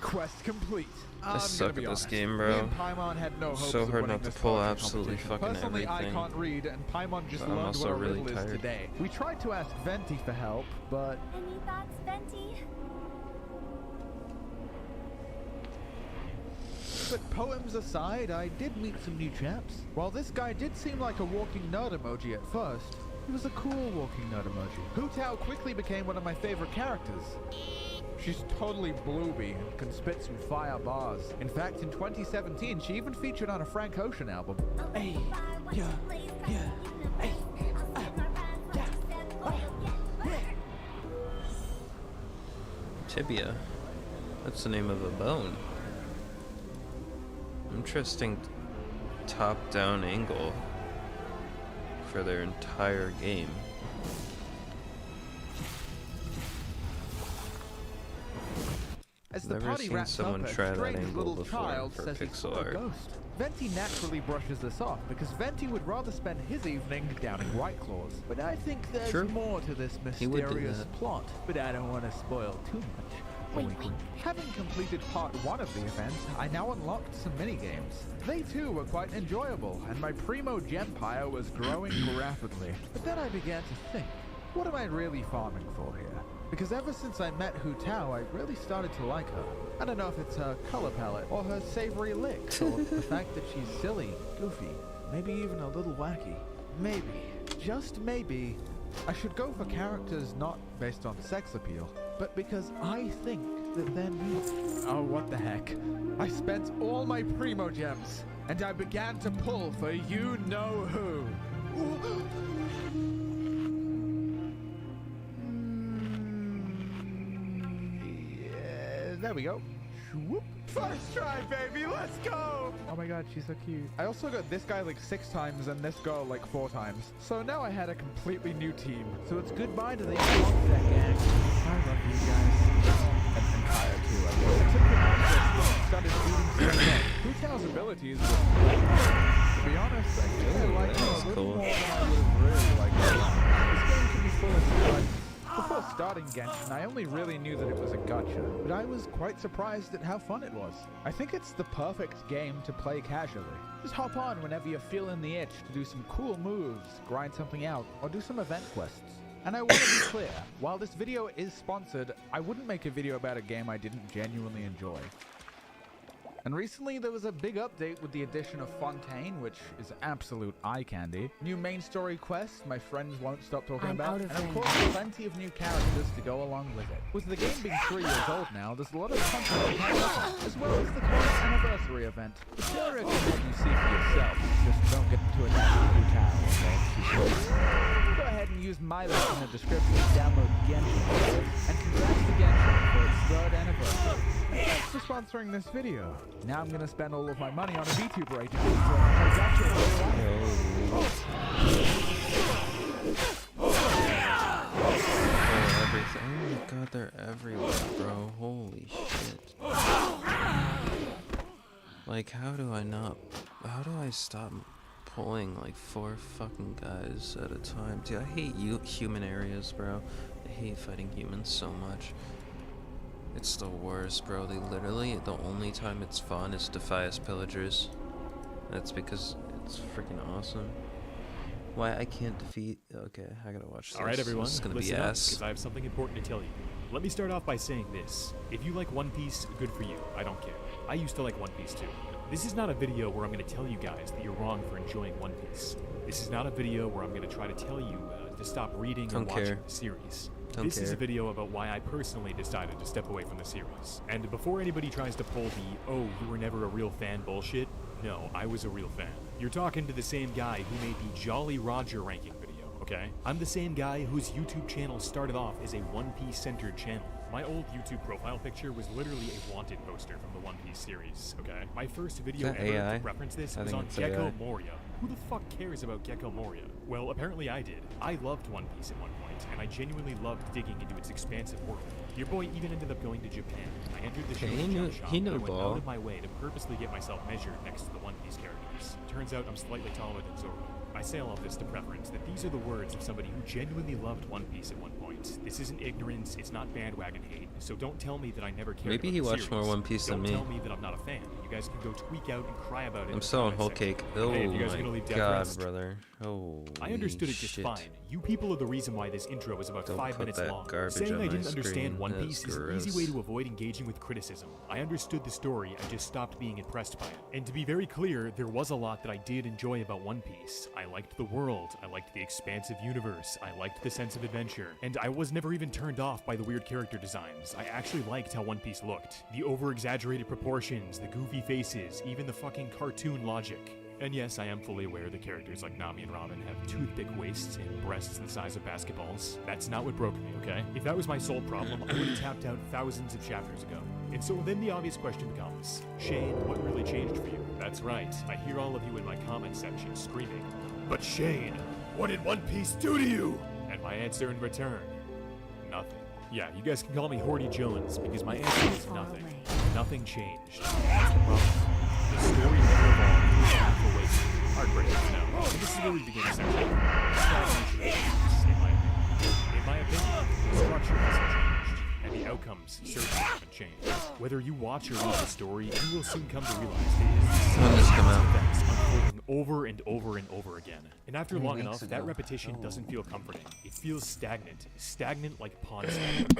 Speaker 1: Quest complete.
Speaker 6: I
Speaker 1: I'm
Speaker 6: suck
Speaker 1: gonna be
Speaker 6: at this
Speaker 1: honest.
Speaker 6: game,
Speaker 1: Me
Speaker 6: bro.
Speaker 1: and Paimon had no hopes
Speaker 6: So
Speaker 1: of
Speaker 6: hard
Speaker 1: winning
Speaker 6: not to
Speaker 1: this
Speaker 6: pull
Speaker 1: poetry
Speaker 6: absolutely
Speaker 1: competition.
Speaker 6: fucking
Speaker 1: Personally, I
Speaker 6: everything.
Speaker 1: can't read, and Paimon just
Speaker 6: But I'm
Speaker 1: learned
Speaker 6: also
Speaker 1: what a
Speaker 6: really
Speaker 1: riddle is
Speaker 6: tired.
Speaker 1: today. We tried to ask Venti for help, but
Speaker 10: Any thoughts, Venti?
Speaker 1: poems aside, I did meet some new chaps. While this guy did seem like a walking nerd emoji at first, he was a cool walking nerd emoji. Hu Tao quickly became one of my favorite characters. She's totally blooby and can spit some fire bars. In fact, in 2017, she even featured on a Frank Ocean album. Hey, yeah, hey,
Speaker 6: Tibia. That's the name of a bone. Interesting top-down angle for their entire game.
Speaker 1: As the
Speaker 6: Never
Speaker 1: party
Speaker 6: seen
Speaker 1: wraps
Speaker 6: someone
Speaker 1: up, a
Speaker 6: try that
Speaker 1: strange
Speaker 6: angle
Speaker 1: little
Speaker 6: before
Speaker 1: child
Speaker 6: for
Speaker 1: says he
Speaker 6: pixel
Speaker 1: saw a
Speaker 6: art.
Speaker 1: ghost. Venti naturally brushes this off because Venti would rather spend his evening downing White Claws. But I think there's
Speaker 6: Sure.
Speaker 1: more to this
Speaker 6: He would do
Speaker 1: mysterious
Speaker 6: that.
Speaker 1: plot. But I don't want to spoil too much.
Speaker 5: Wink,
Speaker 1: wink. Having completed part 1 of the event, I now unlocked some mini-games. They too were quite enjoyable, and my Primo Gempire was growing rapidly. But then I began to think, what am I really farming for here? Because ever since I met Hu Tao, I really started to like her. I don't know if it's her color palette, or her savory licks, or the fact that she's silly, goofy, maybe even a little wacky. Maybe, just maybe, I should go for characters not based on sex appeal, but because I think that they're neat. Oh, what the heck. I spent all my Primo Gems, and I began to pull for you-know-who. There we go. Whoop. First try, baby, let's go! Oh my god, she's so cute. I also got this guy like 6 times and this girl like 4 times. So now I had a completely new team. So it's goodbye to the Monster gang. I love you guys. And Kaya too. I took him out of this and started shooting straight up. Hu Tao's abilities were... To be honest, I really like him a little more than I would have really liked him. This game can be full of surprises. Before starting Genshin, I only really knew that it was a gacha, but I was quite surprised at how fun it was. I think it's the perfect game to play casually. Just hop on whenever you're feeling the itch to do some cool moves, grind something out, or do some event quests. And I want to be clear, while this video is sponsored, I wouldn't make a video about a game I didn't genuinely enjoy. And recently there was a big update with the addition of Fontaine, which is absolute eye candy. New main story quests my friends won't stop talking about, and of course plenty of new characters to go along with it. With the game being 3 years old now, there's a lot of content to cover, as well as the current anniversary event. The area can let you see for yourself, just don't get to attach to Hu Tao, okay? Go ahead and use my link in the description to download Genshin, and congrats to Genshin for its 3rd anniversary. Thanks for sponsoring this video. Now I'm gonna spend all of my money on a VTuber agent.
Speaker 6: Oh my god, they're everywhere, bro. Holy shit. Like, how do I stop pulling like 4 fucking guys at a time? Dude, I hate human areas, bro. I hate fighting humans so much. It's the worst, bro. They literally, the only time it's fun is to fight as pillagers. That's because it's freaking awesome. Why I can't defeat... Okay, I gotta watch this.
Speaker 12: Alright everyone,
Speaker 6: this is gonna
Speaker 12: listen
Speaker 6: be
Speaker 12: up,
Speaker 6: ass.
Speaker 12: because I have something important to tell you. Let me start off by saying this. If you like One Piece, good for you. I don't care. I used to like One Piece too. This is not a video where I'm going to tell you guys that you're wrong for enjoying One Piece. This is not a video where I'm going to try to tell you to stop reading or watching the series. This is a video about why I personally decided to step away from the series. And before anybody tries to pull the, oh, you were never a real fan bullshit, no, I was a real fan. You're talking to the same guy who made the Jolly Roger ranking video, okay? I'm the same guy whose YouTube channel started off as a One Piece centered channel. My old YouTube profile picture was literally a wanted poster from the One Piece series, okay? My first video ever to reference this was on Gecko Moria. Who the fuck cares about Gecko Moria? Well, apparently I did. I loved One Piece at one point, and I genuinely loved digging into its expansive world. Your boy even ended up going to Japan. I entered the shonen shop and I went out of my way to purposely get myself measured next to the One Piece characters. Turns out I'm slightly taller than Zoro. I say all of this to preference that these are the words of somebody who genuinely loved One Piece at one point. This isn't ignorance, it's not bandwagon hate, so don't tell me that I never cared about the series.
Speaker 6: Maybe he watched more One Piece than me.
Speaker 12: Don't tell me that I'm not a fan. You guys can go tweak out and cry about it.
Speaker 6: I'm still on whole cake. Oh
Speaker 12: hey, you guys
Speaker 6: my
Speaker 12: leave
Speaker 6: god, brother. Oh.
Speaker 12: I understood it just fine. You people are the reason why this intro was about 5 minutes long. Saying I didn't understand One Piece is an easy way to avoid engaging with criticism. I understood the story, I just stopped being impressed by it. And to be very clear, there was a lot that I did enjoy about One Piece. I liked the world, I liked the expansive universe, I liked the sense of adventure, and I was never even turned off by the weird character designs. I actually liked how One Piece looked. The over-exaggerated proportions, the goofy faces, even the fucking cartoon logic. And yes, I am fully aware that characters like Nami and Robin have toothpick waists and breasts the size of basketballs. That's not what broke me, okay? If that was my sole problem, I would have tapped out thousands of chapters ago. And so then the obvious question becomes, Shane, what really changed for you? That's right, I hear all of you in my comment section screaming, but Shane, what did One Piece do to you? And my answer in return, nothing. Yeah, you guys can call me Horty Jones, because my answer is nothing. Nothing changed. That's the problem. The story never evolved. Heartbreaking, no. And this is where we begin section. In my opinion, the structure hasn't changed, and the outcomes certainly haven't Whether you watch or read the story, you will soon come to realize that it is events unfolding over and over and over again. And after long enough, that repetition doesn't feel comforting. It feels stagnant like pond sand.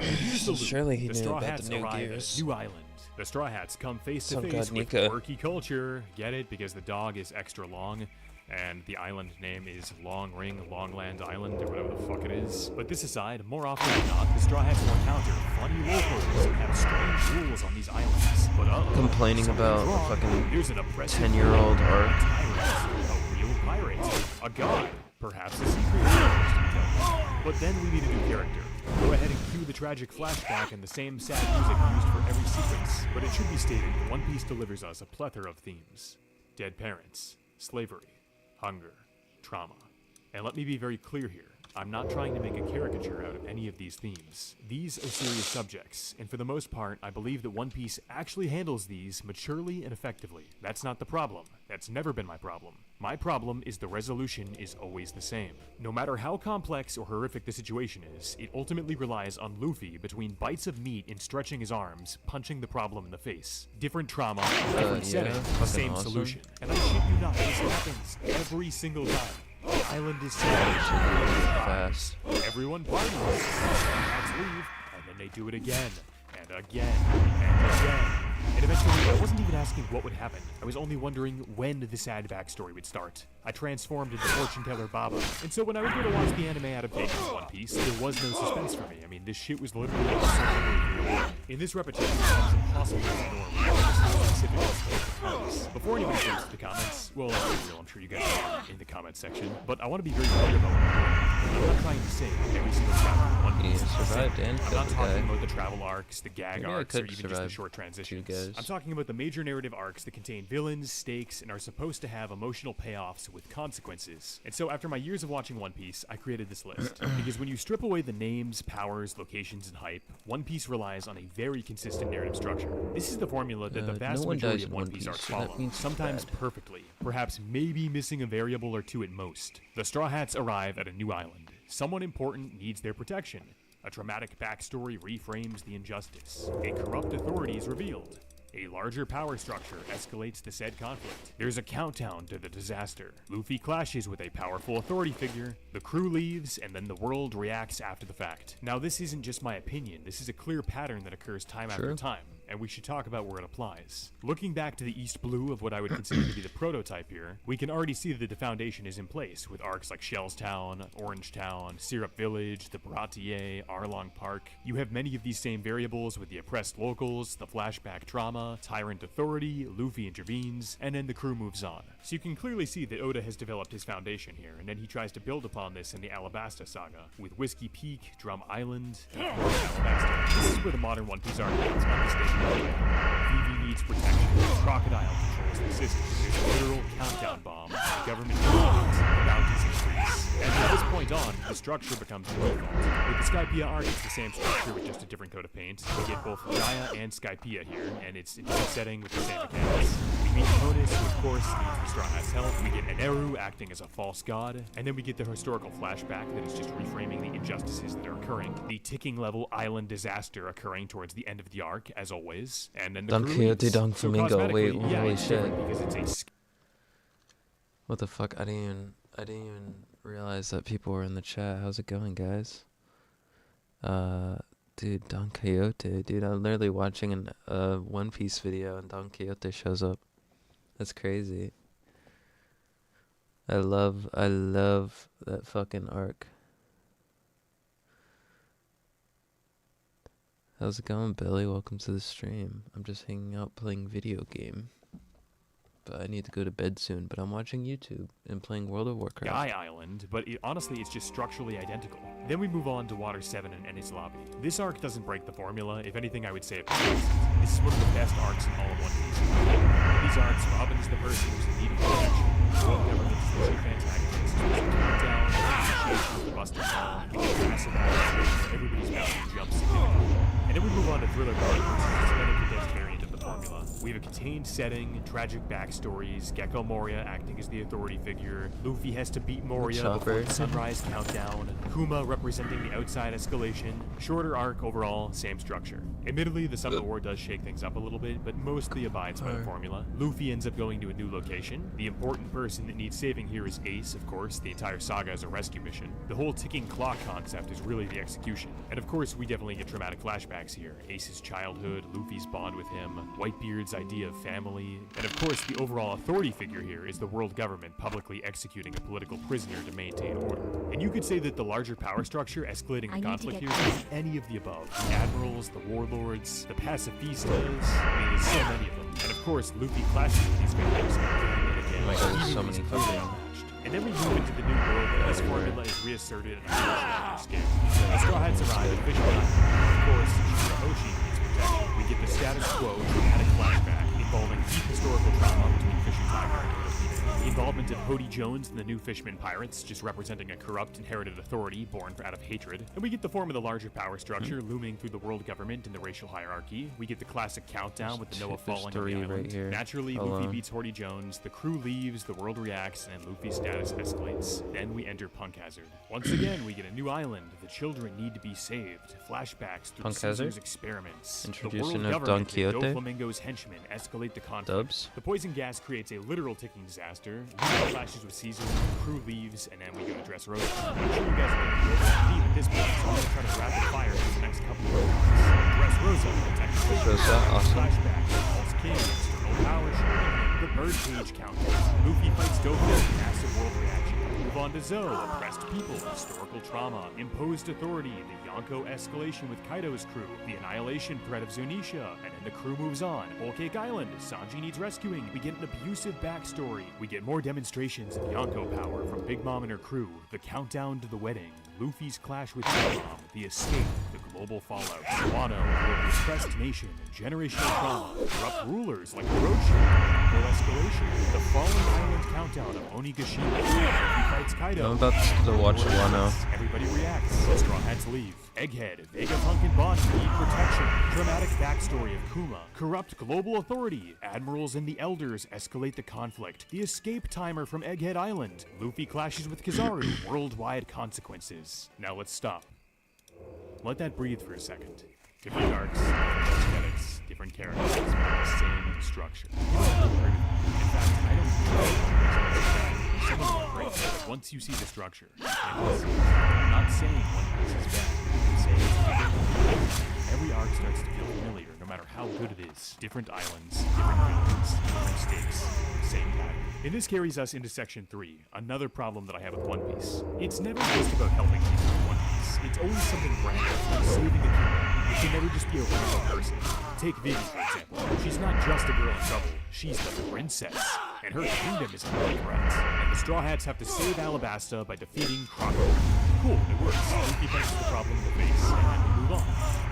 Speaker 6: Surely he
Speaker 12: the
Speaker 6: knew
Speaker 12: Straw
Speaker 6: about
Speaker 12: Hats
Speaker 6: the new
Speaker 12: arrive
Speaker 6: gears.
Speaker 12: at a new island. The Straw Hats come face to
Speaker 6: Some
Speaker 12: face
Speaker 6: god
Speaker 12: with
Speaker 6: Nika.
Speaker 12: quirky culture. Get it? Because the dog is extra long. And the island name is Long Ring, Longland Island, or whatever the fuck it is. But this aside, more often than not, the Straw Hats will encounter funny locals and have strange rules on these islands. But
Speaker 6: complaining about
Speaker 12: wrong.
Speaker 6: a fucking
Speaker 12: There's an oppressive
Speaker 6: 10-year-old arc.
Speaker 12: A real pirate, a god, perhaps a secret terrorist. But then we need a new character. Go ahead and cue the tragic flashback and the same sad music used for every sequence. But it should be stated that One Piece delivers us a plethora of themes. Dead parents, slavery, hunger, trauma. And let me be very clear here. I'm not trying to make a caricature out of any of these themes. These are serious subjects, and for the most part, I believe that One Piece actually handles these maturely and effectively. That's not the problem. That's never been my problem. My problem is the resolution is always the same. No matter how complex or horrific the situation is, it ultimately relies on Luffy between bites of meat and stretching his arms, punching the problem in the face. Different trauma, different setting, same solution. And I shit you not, this happens every single time. The island is
Speaker 6: fast.
Speaker 12: Everyone parties. Let's leave, and then they do it again, and again, and again. And eventually, I wasn't even asking what would happen. I was only wondering when the sad backstory would start. I transformed into fortune teller Baba, and so when I would go to watch the anime adaptation of One Piece, there was no suspense for me. I mean, this shit was literally in this repetition, it becomes impossible to ignore. Before anybody jumps to the comments, well, let's be real, I'm sure you guys are in the comment section, but I want to be very clear about what I'm doing. I'm not trying to say that every single chapter in One Piece survived and I'm not talking about the travel arcs, the gag arcs, or even just the short transitions. I'm talking about the major narrative arcs that contain villains, stakes, and are supposed to have emotional payoffs with consequences. And so after my years of watching One Piece, I created this list. Because when you strip away the names, powers, locations, and hype, One Piece relies on a very consistent narrative structure. This is the formula that the vast majority of One Piece arcs follow, sometimes perfectly, perhaps maybe missing a variable or two at most. The Straw Hats arrive at a new island. Someone important needs their protection. A traumatic backstory reframes the injustice. A corrupt authority is revealed. A larger power structure escalates the said conflict. There's a countdown to the disaster. Luffy clashes with a powerful authority figure. The crew leaves, and then the world reacts after the fact. Now, this isn't just my opinion. This is a clear pattern that occurs time after time, and we should talk about where it applies. Looking back to the East Blue of what I would consider to be the prototype here, we can already see that the foundation is in place, with arcs like Shellstown, Orange Town, Syrup Village, the Baratier, Arlong Park. You have many of these same variables with the oppressed locals, the flashback trauma, tyrant authority, Luffy intervenes, and then the crew moves on. So you can clearly see that Oda has developed his foundation here, and then he tries to build upon this in the Alabasta saga, with Whiskey Peak, Drum Island, and of course Alabasta. This is where the modern One Piece arc is unmistakable. Vivi needs protection. Crocodile controls the system. There's a literal countdown bomb. The government controls the bounties increase. And from this point on, the structure becomes the default. With the Skypiea arc, it's the same structure with just a different coat of paint. We get both Gaia and Skypiea here, and it's a different setting with the same mechanics. We meet Honus, who of course needs the Straw Hats' help. We get Eneru acting as a false god, and then we get the historical flashback that is just reframing the injustices that are occurring. The ticking level island disaster occurring towards the end of the arc, as always, and then the
Speaker 6: Don Quixote, Don Flamingo. Wait, holy shit!
Speaker 12: Because it's a
Speaker 6: what the fuck? I didn't even realize that people were in the chat. How's it going, guys? Dude, Don Quixote. Dude, I'm literally watching a One Piece video and Don Quixote shows up. That's crazy. I love that fucking arc. How's it going, Billy? Welcome to the stream. I'm just hanging out playing video game. But I need to go to bed soon, but I'm watching YouTube and playing World of Warcraft.
Speaker 12: Guy Island, but honestly, it's just structurally identical. Then we move on to Water 7 and Enies Lobby. This arc doesn't break the formula. If anything, I would say it progresses. This is one of the best arcs in all of One Piece. In these arcs, Robin is the person who's in need of protection. The world government is the chief antagonist. There's a countdown, initiation of the Buster Town, we get massive actions, everybody's bounty jumps significantly. And then we move on to Thriller Guard, which is a condensed variant of the formula. We have a contained setting, tragic backstories, Gecko Moria acting as the authority figure, Luffy has to beat Moria before the sunrise countdown, Kuma representing the outside escalation. Shorter arc overall, same structure. Admittedly, the Summer War does shake things up a little bit, but mostly abides by the formula. Luffy ends up going to a new location. The important person that needs saving here is Ace, of course. The entire saga is a rescue mission. The whole ticking clock concept is really the execution. And of course, we definitely get traumatic flashbacks here. Ace's childhood, Luffy's bond with him, Whitebeard's idea of family, and of course, the overall authority figure here is the world government publicly executing a political prisoner to maintain order. And you could say that the larger power structure escalating the conflict here is any of the above. The admirals, the warlords, the pacifistas, I mean, there's so many of them. And of course, Luffy clashes with these figures again and again.
Speaker 6: Oh my god, there's so many fucking...
Speaker 12: And then we move into the new world, and this formula is reasserted and escape. The Straw Hats arrive at Fish Island. Of course, Shirahoshi needs protection. We get the status quo dramatic flashback involving deep historical trauma between Fisher Tiger and the involvement of Hody Jones and the new Fishman Pirates, just representing a corrupt inherited authority born out of hatred. And we get the form of the larger power structure looming through the world government and the racial hierarchy. We get the classic countdown with the Noah falling on the island.
Speaker 6: Right here.
Speaker 12: Naturally, Luffy beats Hody Jones, the crew leaves, the world reacts, and Luffy's status escalates. Then we enter Punk Hazard. Once again, we get a new island. The children need to be saved. Flashbacks through Caesar's experiments.
Speaker 6: Introduction of Don Quixote.
Speaker 12: Doflamingo's henchmen escalate the conflict.
Speaker 6: Dubs.
Speaker 12: The poison gas creates a literal ticking disaster. Luffy clashes with Caesar, the crew leaves, and then we go to Dressrosa. I'm sure you guys are going to be deep at this point, so I'm going to try to rapid fire through the next couple of rounds. Dressrosa,
Speaker 6: Dressrosa, awesome.
Speaker 12: Flashback, False King, external power sharing, the Birdcage countdown. Luffy fights Dofla, massive world reaction. Move on to Zoe, oppressed people, historical trauma, imposed authority, the Yonko escalation with Kaido's crew, the annihilation threat of Zunisha, and then the crew moves on. Whole Cake Island, Sanji needs rescuing, we get an abusive backstory, we get more demonstrations of Yonko power from Big Mom and her crew, the countdown to the wedding, Luffy's clash with Big Mom, the escape, the global fallout, Wano, the oppressed nation, generational trauma, corrupt rulers like Orochi, Yonko escalation, the fallen island countdown of Onigashima, Luffy fights Kaido.
Speaker 6: I'm about to watch Wano.
Speaker 12: Everybody reacts. The Straw Hats leave. Egghead, Vegapunk and Bonnie need protection. Dramatic backstory of Kuma. Corrupt global authority. Admirals and the Elders escalate the conflict. The escape timer from Egghead Island. Luffy clashes with Kizaru. Worldwide consequences. Now let's stop. Let that breathe for a second. Different arcs, different aesthetics, different characters, but the same structure. In fact, I don't know. Someone will break it, but once you see the structure, I'm not saying One Piece is bad. I'm saying it's good. Every arc starts to feel familiar, no matter how good it is. Different islands, different villains, different stakes, same pattern. And this carries us into Section 3, another problem that I have with One Piece. It's never just about helping people in One Piece. It's always something grand, like saving the kingdom. It can never just be a random person. Take Vivi, for example. She's not just a girl in trouble. She's the princess. And her kingdom is under threat. And the Straw Hats have to save Alabasta by defeating Croco. Cool, it works. Luffy punches the problem in the face, and then we move on.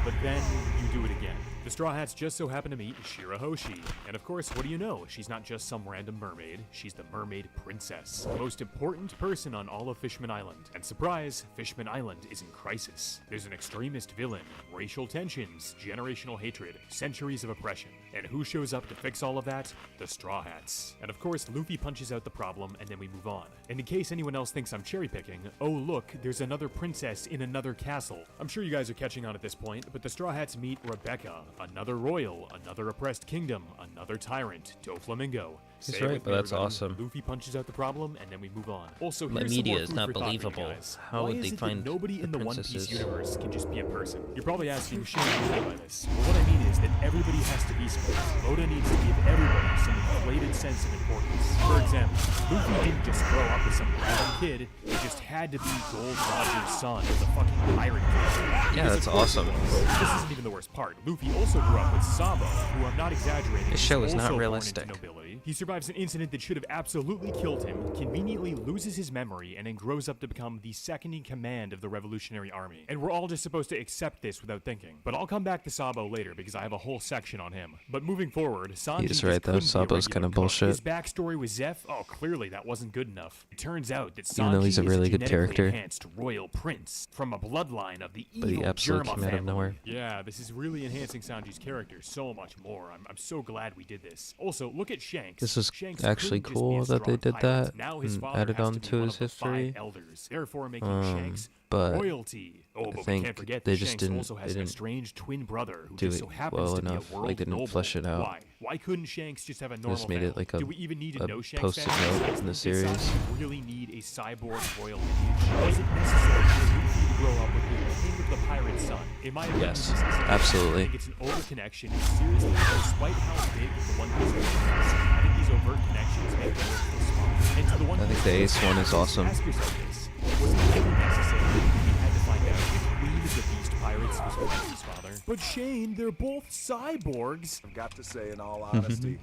Speaker 12: But then you do it again. The Straw Hats just so happen to meet Shirahoshi. And of course, what do you know? She's not just some random mermaid. She's the mermaid princess. The most important person on all of Fishman Island. And surprise, Fishman Island is in crisis. There's an extremist villain, racial tensions, generational hatred, centuries of oppression. And who shows up to fix all of that? The Straw Hats. And of course, Luffy punches out the problem, and then we move on. And in case anyone else thinks I'm cherry picking, oh look, there's another princess in another castle. I'm sure you guys are catching on at this point, but the Straw Hats meet Rebecca, another royal, another oppressed kingdom, another tyrant, Doflamingo.
Speaker 6: He's right, but that's awesome.
Speaker 12: Luffy punches out the problem, and then we move on. Also,
Speaker 6: my media is not believable. How would they find
Speaker 12: nobody in the One
Speaker 6: princesses?
Speaker 12: Piece universe can just be a person? You're probably asking, Shane, what do you mean by this? Well, what I mean is that everybody has to be something. Oda needs to give everybody some inflated sense of importance. For example, Luffy didn't just grow up as some random kid. He just had to be Gold Roger's son, the fucking pirate kid.
Speaker 6: Yeah, that's awesome.
Speaker 12: This isn't even the worst part. Luffy also grew up with Sabo, who I'm not exaggerating.
Speaker 6: This show is
Speaker 12: also
Speaker 6: not
Speaker 12: born
Speaker 6: realistic.
Speaker 12: into nobility. Luffy. He survives an incident that should have absolutely killed him, conveniently loses his memory, and then grows up to become the second in command of the Revolutionary Army. And we're all just supposed to accept this without thinking. But I'll come back to Sabo later because I have a whole section on him. But moving forward, Sanji
Speaker 6: He's right though, Sabo's kind of bullshit.
Speaker 12: His backstory with Zeph, oh, clearly that wasn't good enough. It turns out that Sanji
Speaker 6: Even though he's a really
Speaker 12: is
Speaker 6: good character,
Speaker 12: enhanced royal prince from a bloodline of the evil
Speaker 6: but he absolutely
Speaker 12: Germa
Speaker 6: came out of
Speaker 12: family.
Speaker 6: nowhere.
Speaker 12: Yeah, this is really enhancing Sanji's character so much more. I'm so glad we did this. Also, look at Shanks.
Speaker 6: This is
Speaker 12: Shanks
Speaker 6: actually cool that they did that and added on to his history.
Speaker 12: Elders, therefore making Shanks
Speaker 6: but
Speaker 12: royalty. Oh, but
Speaker 6: I
Speaker 12: we
Speaker 6: think
Speaker 12: can't forget
Speaker 6: they
Speaker 12: that
Speaker 6: just
Speaker 12: Shanks
Speaker 6: didn't,
Speaker 12: also has an estranged twin brother who
Speaker 6: do
Speaker 12: just
Speaker 6: it
Speaker 12: so happens
Speaker 6: well
Speaker 12: to be
Speaker 6: enough.
Speaker 12: a world
Speaker 6: Like, they didn't
Speaker 12: noble.
Speaker 6: flesh it out.
Speaker 12: Why couldn't Shanks just have a normal
Speaker 6: Just made it like a,
Speaker 12: Do we even need to know Shanks
Speaker 6: post-it
Speaker 12: family?
Speaker 6: note in the
Speaker 12: Did
Speaker 6: series.
Speaker 12: Sanji really need a cyborg royal lineage? Was it necessary for Luffy to grow up with the king of the pirate son? In my opinion,
Speaker 6: Yes,
Speaker 12: this is
Speaker 6: absolutely.
Speaker 12: I think it's an over-connection, and seriously, despite how big the One Piece is, I think these overt connections make the world feel small. And to the One
Speaker 6: I think
Speaker 12: Piece
Speaker 6: the Ace
Speaker 12: fans,
Speaker 6: one is awesome.
Speaker 12: Ask yourself this. Was it ever necessary that we had to find out if Queen of the Beast Pirates was Luffy's father? But Shane, they're both cyborgs.
Speaker 13: I've got to say, in all honesty,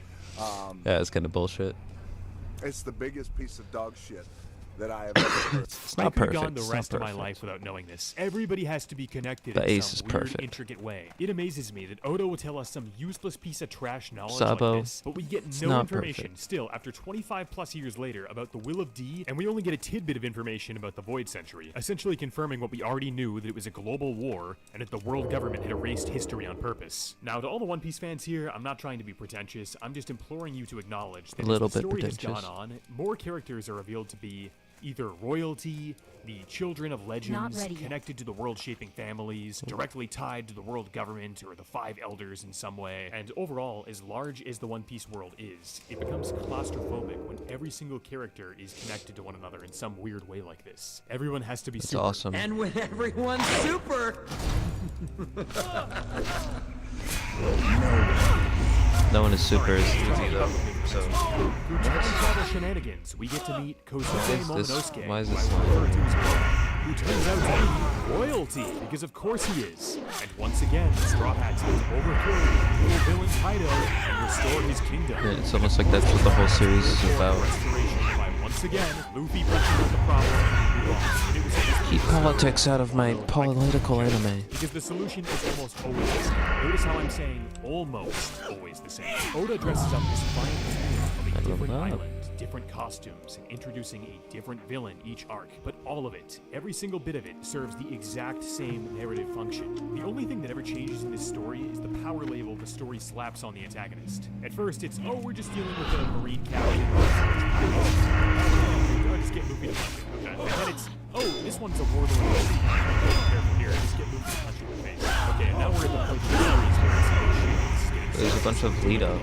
Speaker 6: yeah, it's kind of bullshit.
Speaker 13: it's the biggest piece of dog shit that I have ever heard.
Speaker 6: It's not
Speaker 12: I could have
Speaker 6: perfect.
Speaker 12: gone the
Speaker 6: It's
Speaker 12: rest
Speaker 6: not
Speaker 12: of my
Speaker 6: perfect.
Speaker 12: life without knowing this. Everybody has to be connected
Speaker 6: The
Speaker 12: in
Speaker 6: Ace
Speaker 12: some
Speaker 6: is
Speaker 12: weird,
Speaker 6: perfect.
Speaker 12: intricate way. It amazes me that Oda will tell us some useless piece of trash knowledge
Speaker 6: Sabo,
Speaker 12: like this, but we get
Speaker 6: it's
Speaker 12: no
Speaker 6: not
Speaker 12: information
Speaker 6: perfect.
Speaker 12: still after 25 plus years later about the Will of D, and we only get a tidbit of information about the Void Century, essentially confirming what we already knew, that it was a global war and that the world government had erased history on purpose. Now, to all the One Piece fans here, I'm not trying to be pretentious. I'm just imploring you to acknowledge that
Speaker 6: A little
Speaker 12: as the
Speaker 6: bit
Speaker 12: story has
Speaker 6: pretentious.
Speaker 12: gone on, more characters are revealed to be either royalty, the children of legends,
Speaker 10: ready yet.
Speaker 12: connected to the world-shaping families, directly tied to the world government or the Five Elders in some way. And overall, as large as the One Piece world is, it becomes claustrophobic when every single character is connected to one another in some weird way like this. Everyone has to be
Speaker 6: It's
Speaker 12: super.
Speaker 6: awesome.
Speaker 14: And when everyone's super!
Speaker 6: No one is super as easy though. So
Speaker 12: Through time travel shenanigans, we get to meet Kosuke
Speaker 6: Why is this-
Speaker 12: Momonosuke,
Speaker 6: why is
Speaker 12: who
Speaker 6: this
Speaker 12: I will
Speaker 6: line?
Speaker 12: refer to as Will, who turns out to be royalty, because of course he is. And once again, the Straw Hats need to overthrow the evil villain Kaido and restore his kingdom.
Speaker 6: yeah, it's almost like that's what the whole series is about.
Speaker 12: Restoration by once again Luffy punching out the problem. We lost, and it was at this
Speaker 6: Keep
Speaker 12: point
Speaker 6: politics out of my political anime.
Speaker 12: because the solution is almost always the same. Notice how I'm saying almost always the same. Oda dresses up this fine tour of a different island, different costumes, and introducing a different villain each arc. But all of it, every single bit of it, serves the exact same narrative function. The only thing that ever changes in this story is the power label the story slaps on the antagonist. At first, it's, oh, we're just dealing with a marine captain. Just get Luffy to punch him. Okay. And then it's, oh, this one's a warlord. Careful here, just get Luffy to punch him in the face. Okay, and now we're at the point of the series where it's, oh shit, this is getting
Speaker 6: There's a bunch of lead up.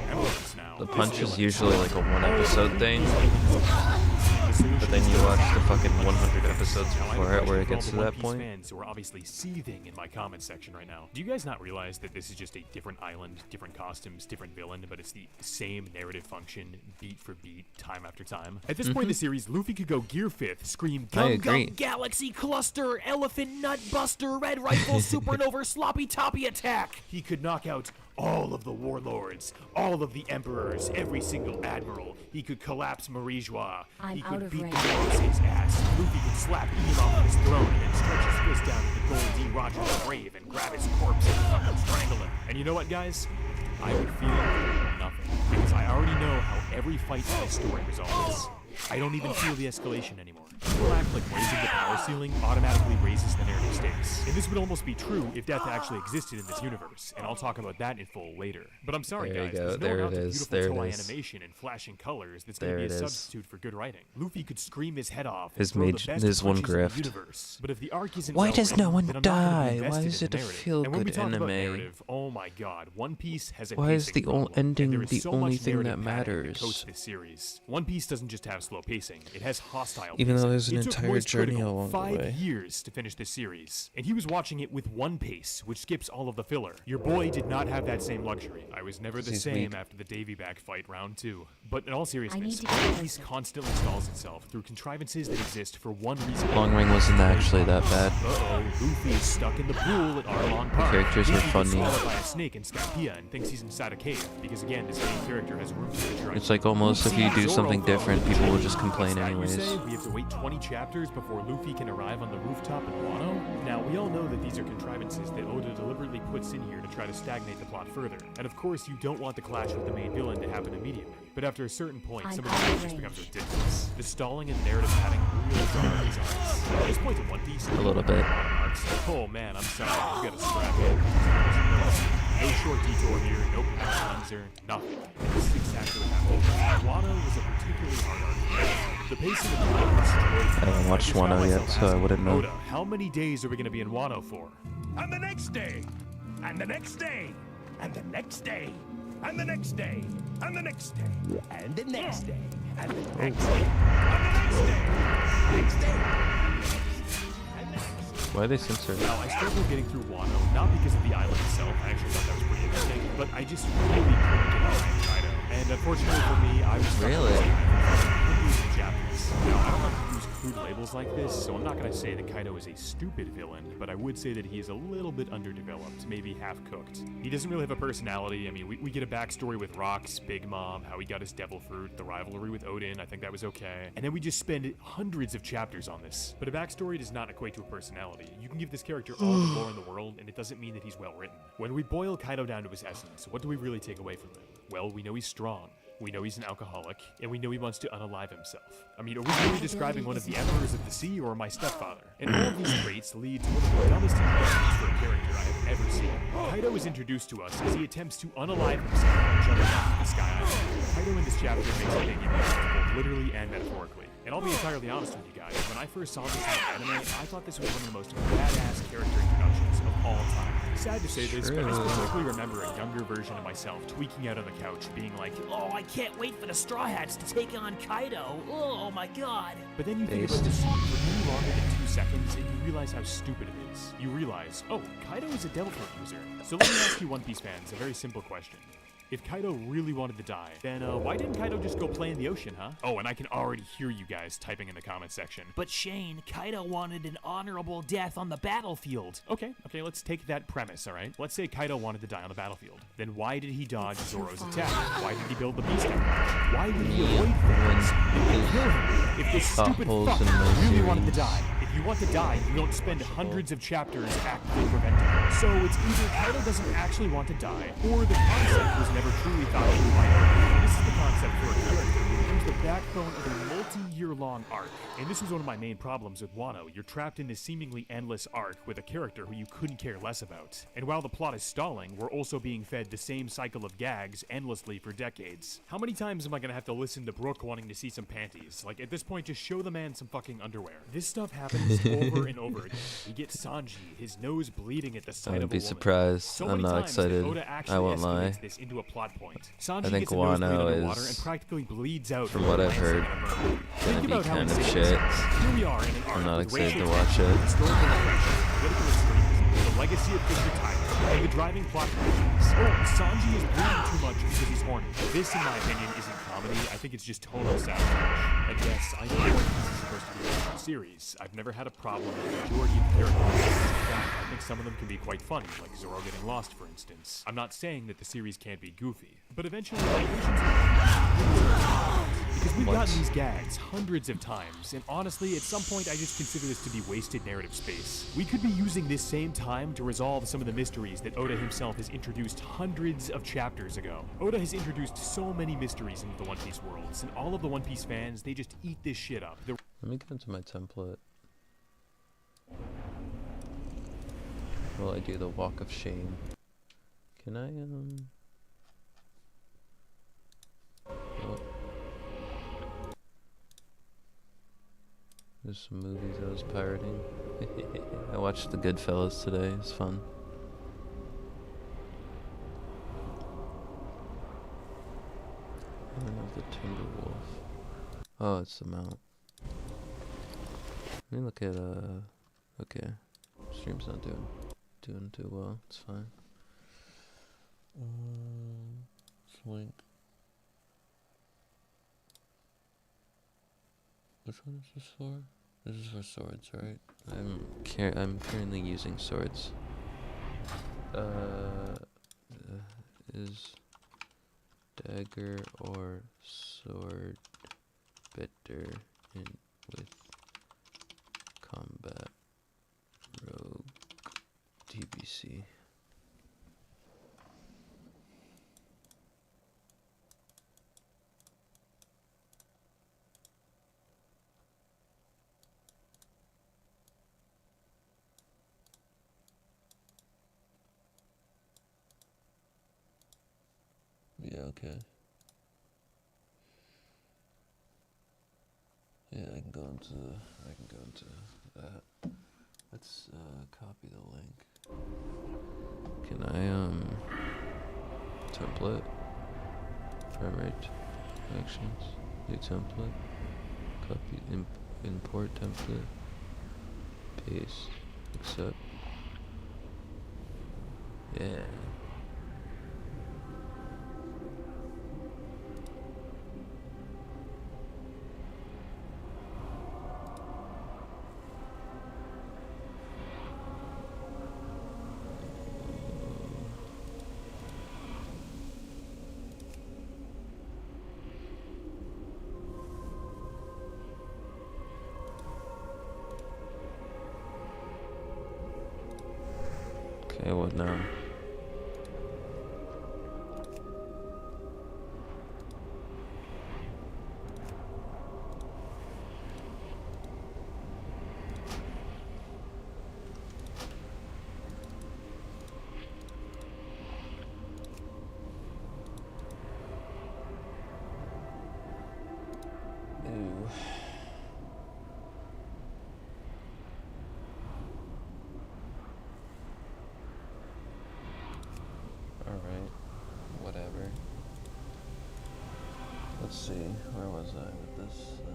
Speaker 6: The punch is usually like a one episode thing, but then you watch the fucking 100 episodes before it where it gets to that point.
Speaker 12: Fans who are obviously seething in my comment section right now. Do you guys not realize that this is just a different island, different costumes, different villain, but it's the same narrative function, beat for beat, time after time? At this point in the series, Luffy could go Gear 5th, scream
Speaker 6: I
Speaker 12: Gum
Speaker 6: agree.
Speaker 12: Gum Galaxy Cluster, Elephant Nut Buster, Red Rifle Supernova Sloppy Toppy Attack. He could knock out all of the warlords, all of the emperors, every single admiral. He could collapse Marijois.
Speaker 5: I'm
Speaker 12: He
Speaker 5: out
Speaker 12: could
Speaker 5: of
Speaker 12: beat
Speaker 5: range.
Speaker 12: the Galaxy's ass. Luffy could slap Ian off of his throne and then stretch his fist down to the Gold D. Roger's grave and grab his corpse and fucking strangle him. And you know what, guys? I would feel nothing, because I already know how every fight in this story resolves. I don't even feel the escalation anymore. People act like raising the power ceiling automatically raises the narrative stakes. And this would almost be true if death actually existed in this universe, and I'll talk about that in full later. But I'm sorry,
Speaker 6: There you
Speaker 12: guys,
Speaker 6: go.
Speaker 12: there's no
Speaker 6: There
Speaker 12: amount
Speaker 6: it
Speaker 12: of
Speaker 6: is.
Speaker 12: beautiful
Speaker 6: There it
Speaker 12: toei
Speaker 6: is.
Speaker 12: animation and flashing colors that's going
Speaker 6: There
Speaker 12: to
Speaker 6: it
Speaker 12: be a
Speaker 6: is.
Speaker 12: substitute for good writing. Luffy could scream his head off and
Speaker 6: His
Speaker 12: throw the
Speaker 6: mage-
Speaker 12: best
Speaker 6: his one
Speaker 12: punches in the
Speaker 6: grift.
Speaker 12: universe. But if the arc isn't
Speaker 6: Why
Speaker 12: well
Speaker 6: does
Speaker 12: written,
Speaker 6: no one
Speaker 12: then I'm not gonna be
Speaker 6: die? Why
Speaker 12: invested
Speaker 6: is
Speaker 12: in
Speaker 6: it
Speaker 12: the
Speaker 6: a
Speaker 12: narrative.
Speaker 6: feel-good
Speaker 12: And when we talk about
Speaker 6: anime?
Speaker 12: narrative, oh my god, One Piece has a
Speaker 6: Why is
Speaker 12: pacing
Speaker 6: the
Speaker 12: problem, and
Speaker 6: ending
Speaker 12: there is
Speaker 6: the
Speaker 12: so
Speaker 6: only
Speaker 12: much
Speaker 6: thing that
Speaker 12: narrative padding
Speaker 6: matters?
Speaker 12: coats this series. One Piece doesn't just have slow pacing. It has hostile
Speaker 6: Even though
Speaker 12: pacing.
Speaker 6: there's an
Speaker 12: It took
Speaker 6: entire
Speaker 12: Moist
Speaker 6: journey
Speaker 12: Critical
Speaker 6: along the
Speaker 12: 5
Speaker 6: way.
Speaker 12: years to finish this series, and he was watching it with one pace, which skips all of the filler. Your boy did not have that same luxury. I was never the
Speaker 6: He's
Speaker 12: same
Speaker 6: weak.
Speaker 12: after the Davy back fight round 2. But in all seriousness,
Speaker 5: need to
Speaker 12: One
Speaker 5: get
Speaker 12: Piece constantly stalls itself through contrivances that exist for one reason.
Speaker 6: Long Ring wasn't actually that bad.
Speaker 12: Uh-oh, Luffy is stuck in the pool at Arlong
Speaker 6: The
Speaker 12: Park.
Speaker 6: characters were
Speaker 12: Luffy gets
Speaker 6: funny.
Speaker 12: swallowed by a snake in Skypiea and thinks he's inside a cave, because again, this main character has roots in the journey.
Speaker 6: It's like almost if you do something different, people will just complain anyways.
Speaker 12: We have to wait 20 chapters before Luffy can arrive on the rooftop in Wano? Now, we all know that these are contrivances that Oda deliberately puts in here to try to stagnate the plot further. And of course, you don't want the clash with the main villain to happen immediately. But after a certain point, some of the just becomes ridiculous. The stalling and narrative padding really draw these arcs. At this point in One Piece,
Speaker 6: A little bit.
Speaker 12: oh man, I'm sorry, you gotta strap in. No short detour here, no power cleanser, nothing. This is exactly what happened. Wano was a particularly hard arc. The pacing of the arc was destroyed.
Speaker 6: I haven't watched Wano yet, so I wouldn't know.
Speaker 12: Oda, how many days are we gonna be in Wano for?
Speaker 11: And the next day, and the next day, and the next day, and the next day, and the next day, and the next day, and the next day, and the next day,
Speaker 6: Why are they censored?
Speaker 12: Now, I struggled getting through Wano, not because of the island itself, I actually thought that was pretty interesting, but I just really couldn't get behind Kaido. And unfortunately for me, I was stuck
Speaker 6: Really?
Speaker 12: in Japanese. Now, I don't like to use crude labels like this, so I'm not going to say that Kaido is a stupid villain, but I would say that he is a little bit underdeveloped, maybe half-cooked. He doesn't really have a personality. I mean, we get a backstory with Rock's Big Mom, how he got his devil fruit, the rivalry with Odin, I think that was okay. And then we just spend hundreds of chapters on this. But a backstory does not equate to a personality. You can give this character all the lore in the world, and it doesn't mean that he's well written. When we boil Kaido down to his essence, what do we really take away from him? Well, we know he's strong. We know he's an alcoholic, and we know he wants to unalive himself. I mean, are we really describing one of the emperors of the sea or my stepfather? And all of these traits lead to one of the dumbest introductions for a character I have ever seen. Kaido is introduced to us as he attempts to unalive himself by jumping off the Sky Island. Kaido in this chapter makes a big impact, both literally and metaphorically. And I'll be entirely honest with you guys, when I first saw this in the anime, I thought this was one of the most badass character introductions of all time. Sad to say this, but I specifically remember a younger version of myself tweaking out on the couch, being like,
Speaker 15: oh, I can't wait for the Straw Hats to take on Kaido. Oh my god.
Speaker 12: But then you think about this scene for any longer than 2 seconds, and you realize how stupid it is. You realize, oh, Kaido is a devil fruit user. So let me ask you One Piece fans a very simple question. If Kaido really wanted to die, then why didn't Kaido just go play in the ocean, huh? Oh, and I can already hear you guys typing in the comment section.
Speaker 15: But Shane, Kaido wanted an honorable death on the battlefield.
Speaker 12: Okay, let's take that premise, alright? Let's say Kaido wanted to die on the battlefield. Then why did he dodge Zoro's attack? Why did he build the beast empire? Why did he avoid things and kill him? If this stupid fuck really wanted to die, if you want to die, you don't spend hundreds of chapters actively preventing it. So it's either Kaido doesn't actually want to die, or the concept was never truly thought through by him. This is the concept for a character who becomes the backbone of a multi-year-long arc. And this was one of my main problems with Wano. You're trapped in this seemingly endless arc with a character who you couldn't care less about. And while the plot is stalling, we're also being fed the same cycle of gags endlessly for decades. How many times am I gonna have to listen to Brook wanting to see some panties? Like, at this point, just show the man some fucking underwear. This stuff happens over and over again. We get Sanji, his nose bleeding at the sight of a woman.
Speaker 6: I wouldn't be surprised. I'm not excited. I won't lie.
Speaker 12: This into a plot point. Sanji
Speaker 6: I think
Speaker 12: gets a nosebleed
Speaker 6: Wano
Speaker 12: underwater and
Speaker 6: is,
Speaker 12: practically bleeds out
Speaker 6: from what I've heard, gonna be kind of shit.
Speaker 12: Here we are in an arc
Speaker 6: I'm not
Speaker 12: with
Speaker 6: excited
Speaker 12: racial
Speaker 6: to watch
Speaker 12: tension,
Speaker 6: it.
Speaker 12: historical oppression, political extremism, the legacy of Fisher Tiger, and the driving plot questions. Oh, Sanji is bleeding too much because he's horny. This, in my opinion, isn't comedy. I think it's just tonal sabotage. And yes, I know this is supposed to be a short series. I've never had a problem with the majority of the characters. In fact, I think some of them can be quite funny, like Zoro getting lost, for instance. I'm not saying that the series can't be goofy, but eventually because we've gotten these gags hundreds of times, and honestly, at some point I just consider this to be wasted narrative space. We could be using this same time to resolve some of the mysteries that Oda himself has introduced hundreds of chapters ago. Oda has introduced so many mysteries into the One Piece worlds, and all of the One Piece fans, they just eat this shit up.
Speaker 6: Let me get into my template. Will I do the walk of shame? Can I, oh. There's some movies I was pirating. I watched The Goodfellas today. It's fun. I don't know the Timberwolf. Oh, it's the mount. Let me look at okay. Stream's not doing too well. It's fine. Link. Which one is this for? This is for swords, right? I'm currently using swords. Is dagger or sword better with combat? Rogue TBC. Yeah, okay. Yeah, I can go into that. Let's copy the link. Can I template? Primate actions. New template. Copy import template. Paste. Accept. Yeah. Okay, what now? Ooh. Alright, whatever. Let's see, where was I with this then?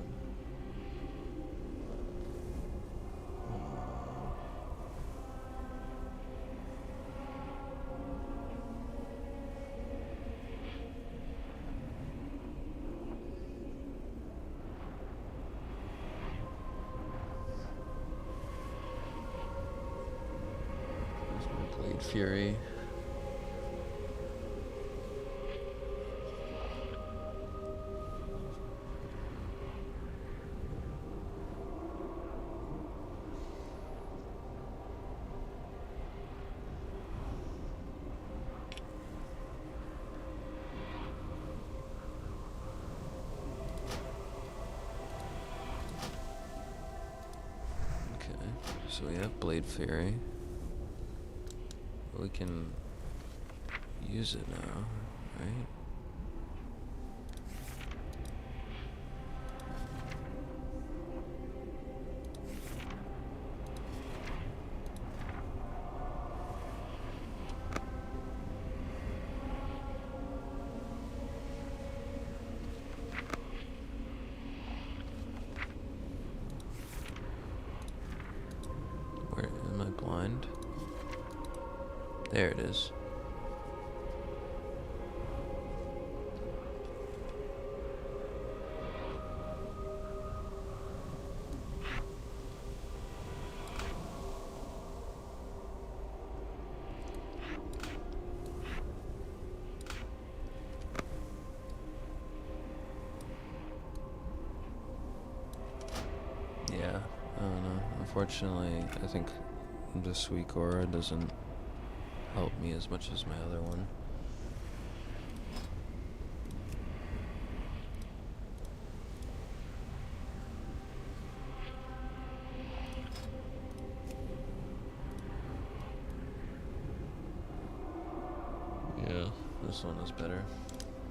Speaker 6: There's my Blade Fury. So we have Blade Fury. We can use it now, right? Am I blind? There it is. Yeah, I don't know. Unfortunately, I think this week aura doesn't help me as much as my other one. Yeah, this one is better.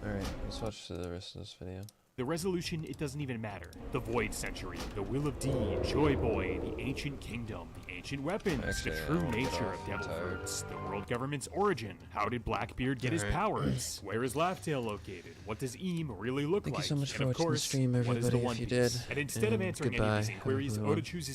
Speaker 6: Alright, let's watch the rest of this video.
Speaker 12: The resolution, it doesn't even matter. The Void Century, the Will of Dean, Joy Boy, the Ancient Kingdom, the Ancient Weapons, the true nature of Devil Fruits, the world government's origin, how did Blackbeard get his powers, where is Laughtail located, what does Eam really look like,
Speaker 6: Thank you so much for
Speaker 12: and of
Speaker 6: watching the
Speaker 12: course,
Speaker 6: stream,
Speaker 12: what is the
Speaker 6: everybody,
Speaker 12: One
Speaker 6: if you
Speaker 12: Piece?
Speaker 6: did.
Speaker 12: And instead of answering any of these inquiries,
Speaker 6: Goodbye.
Speaker 12: Oda chooses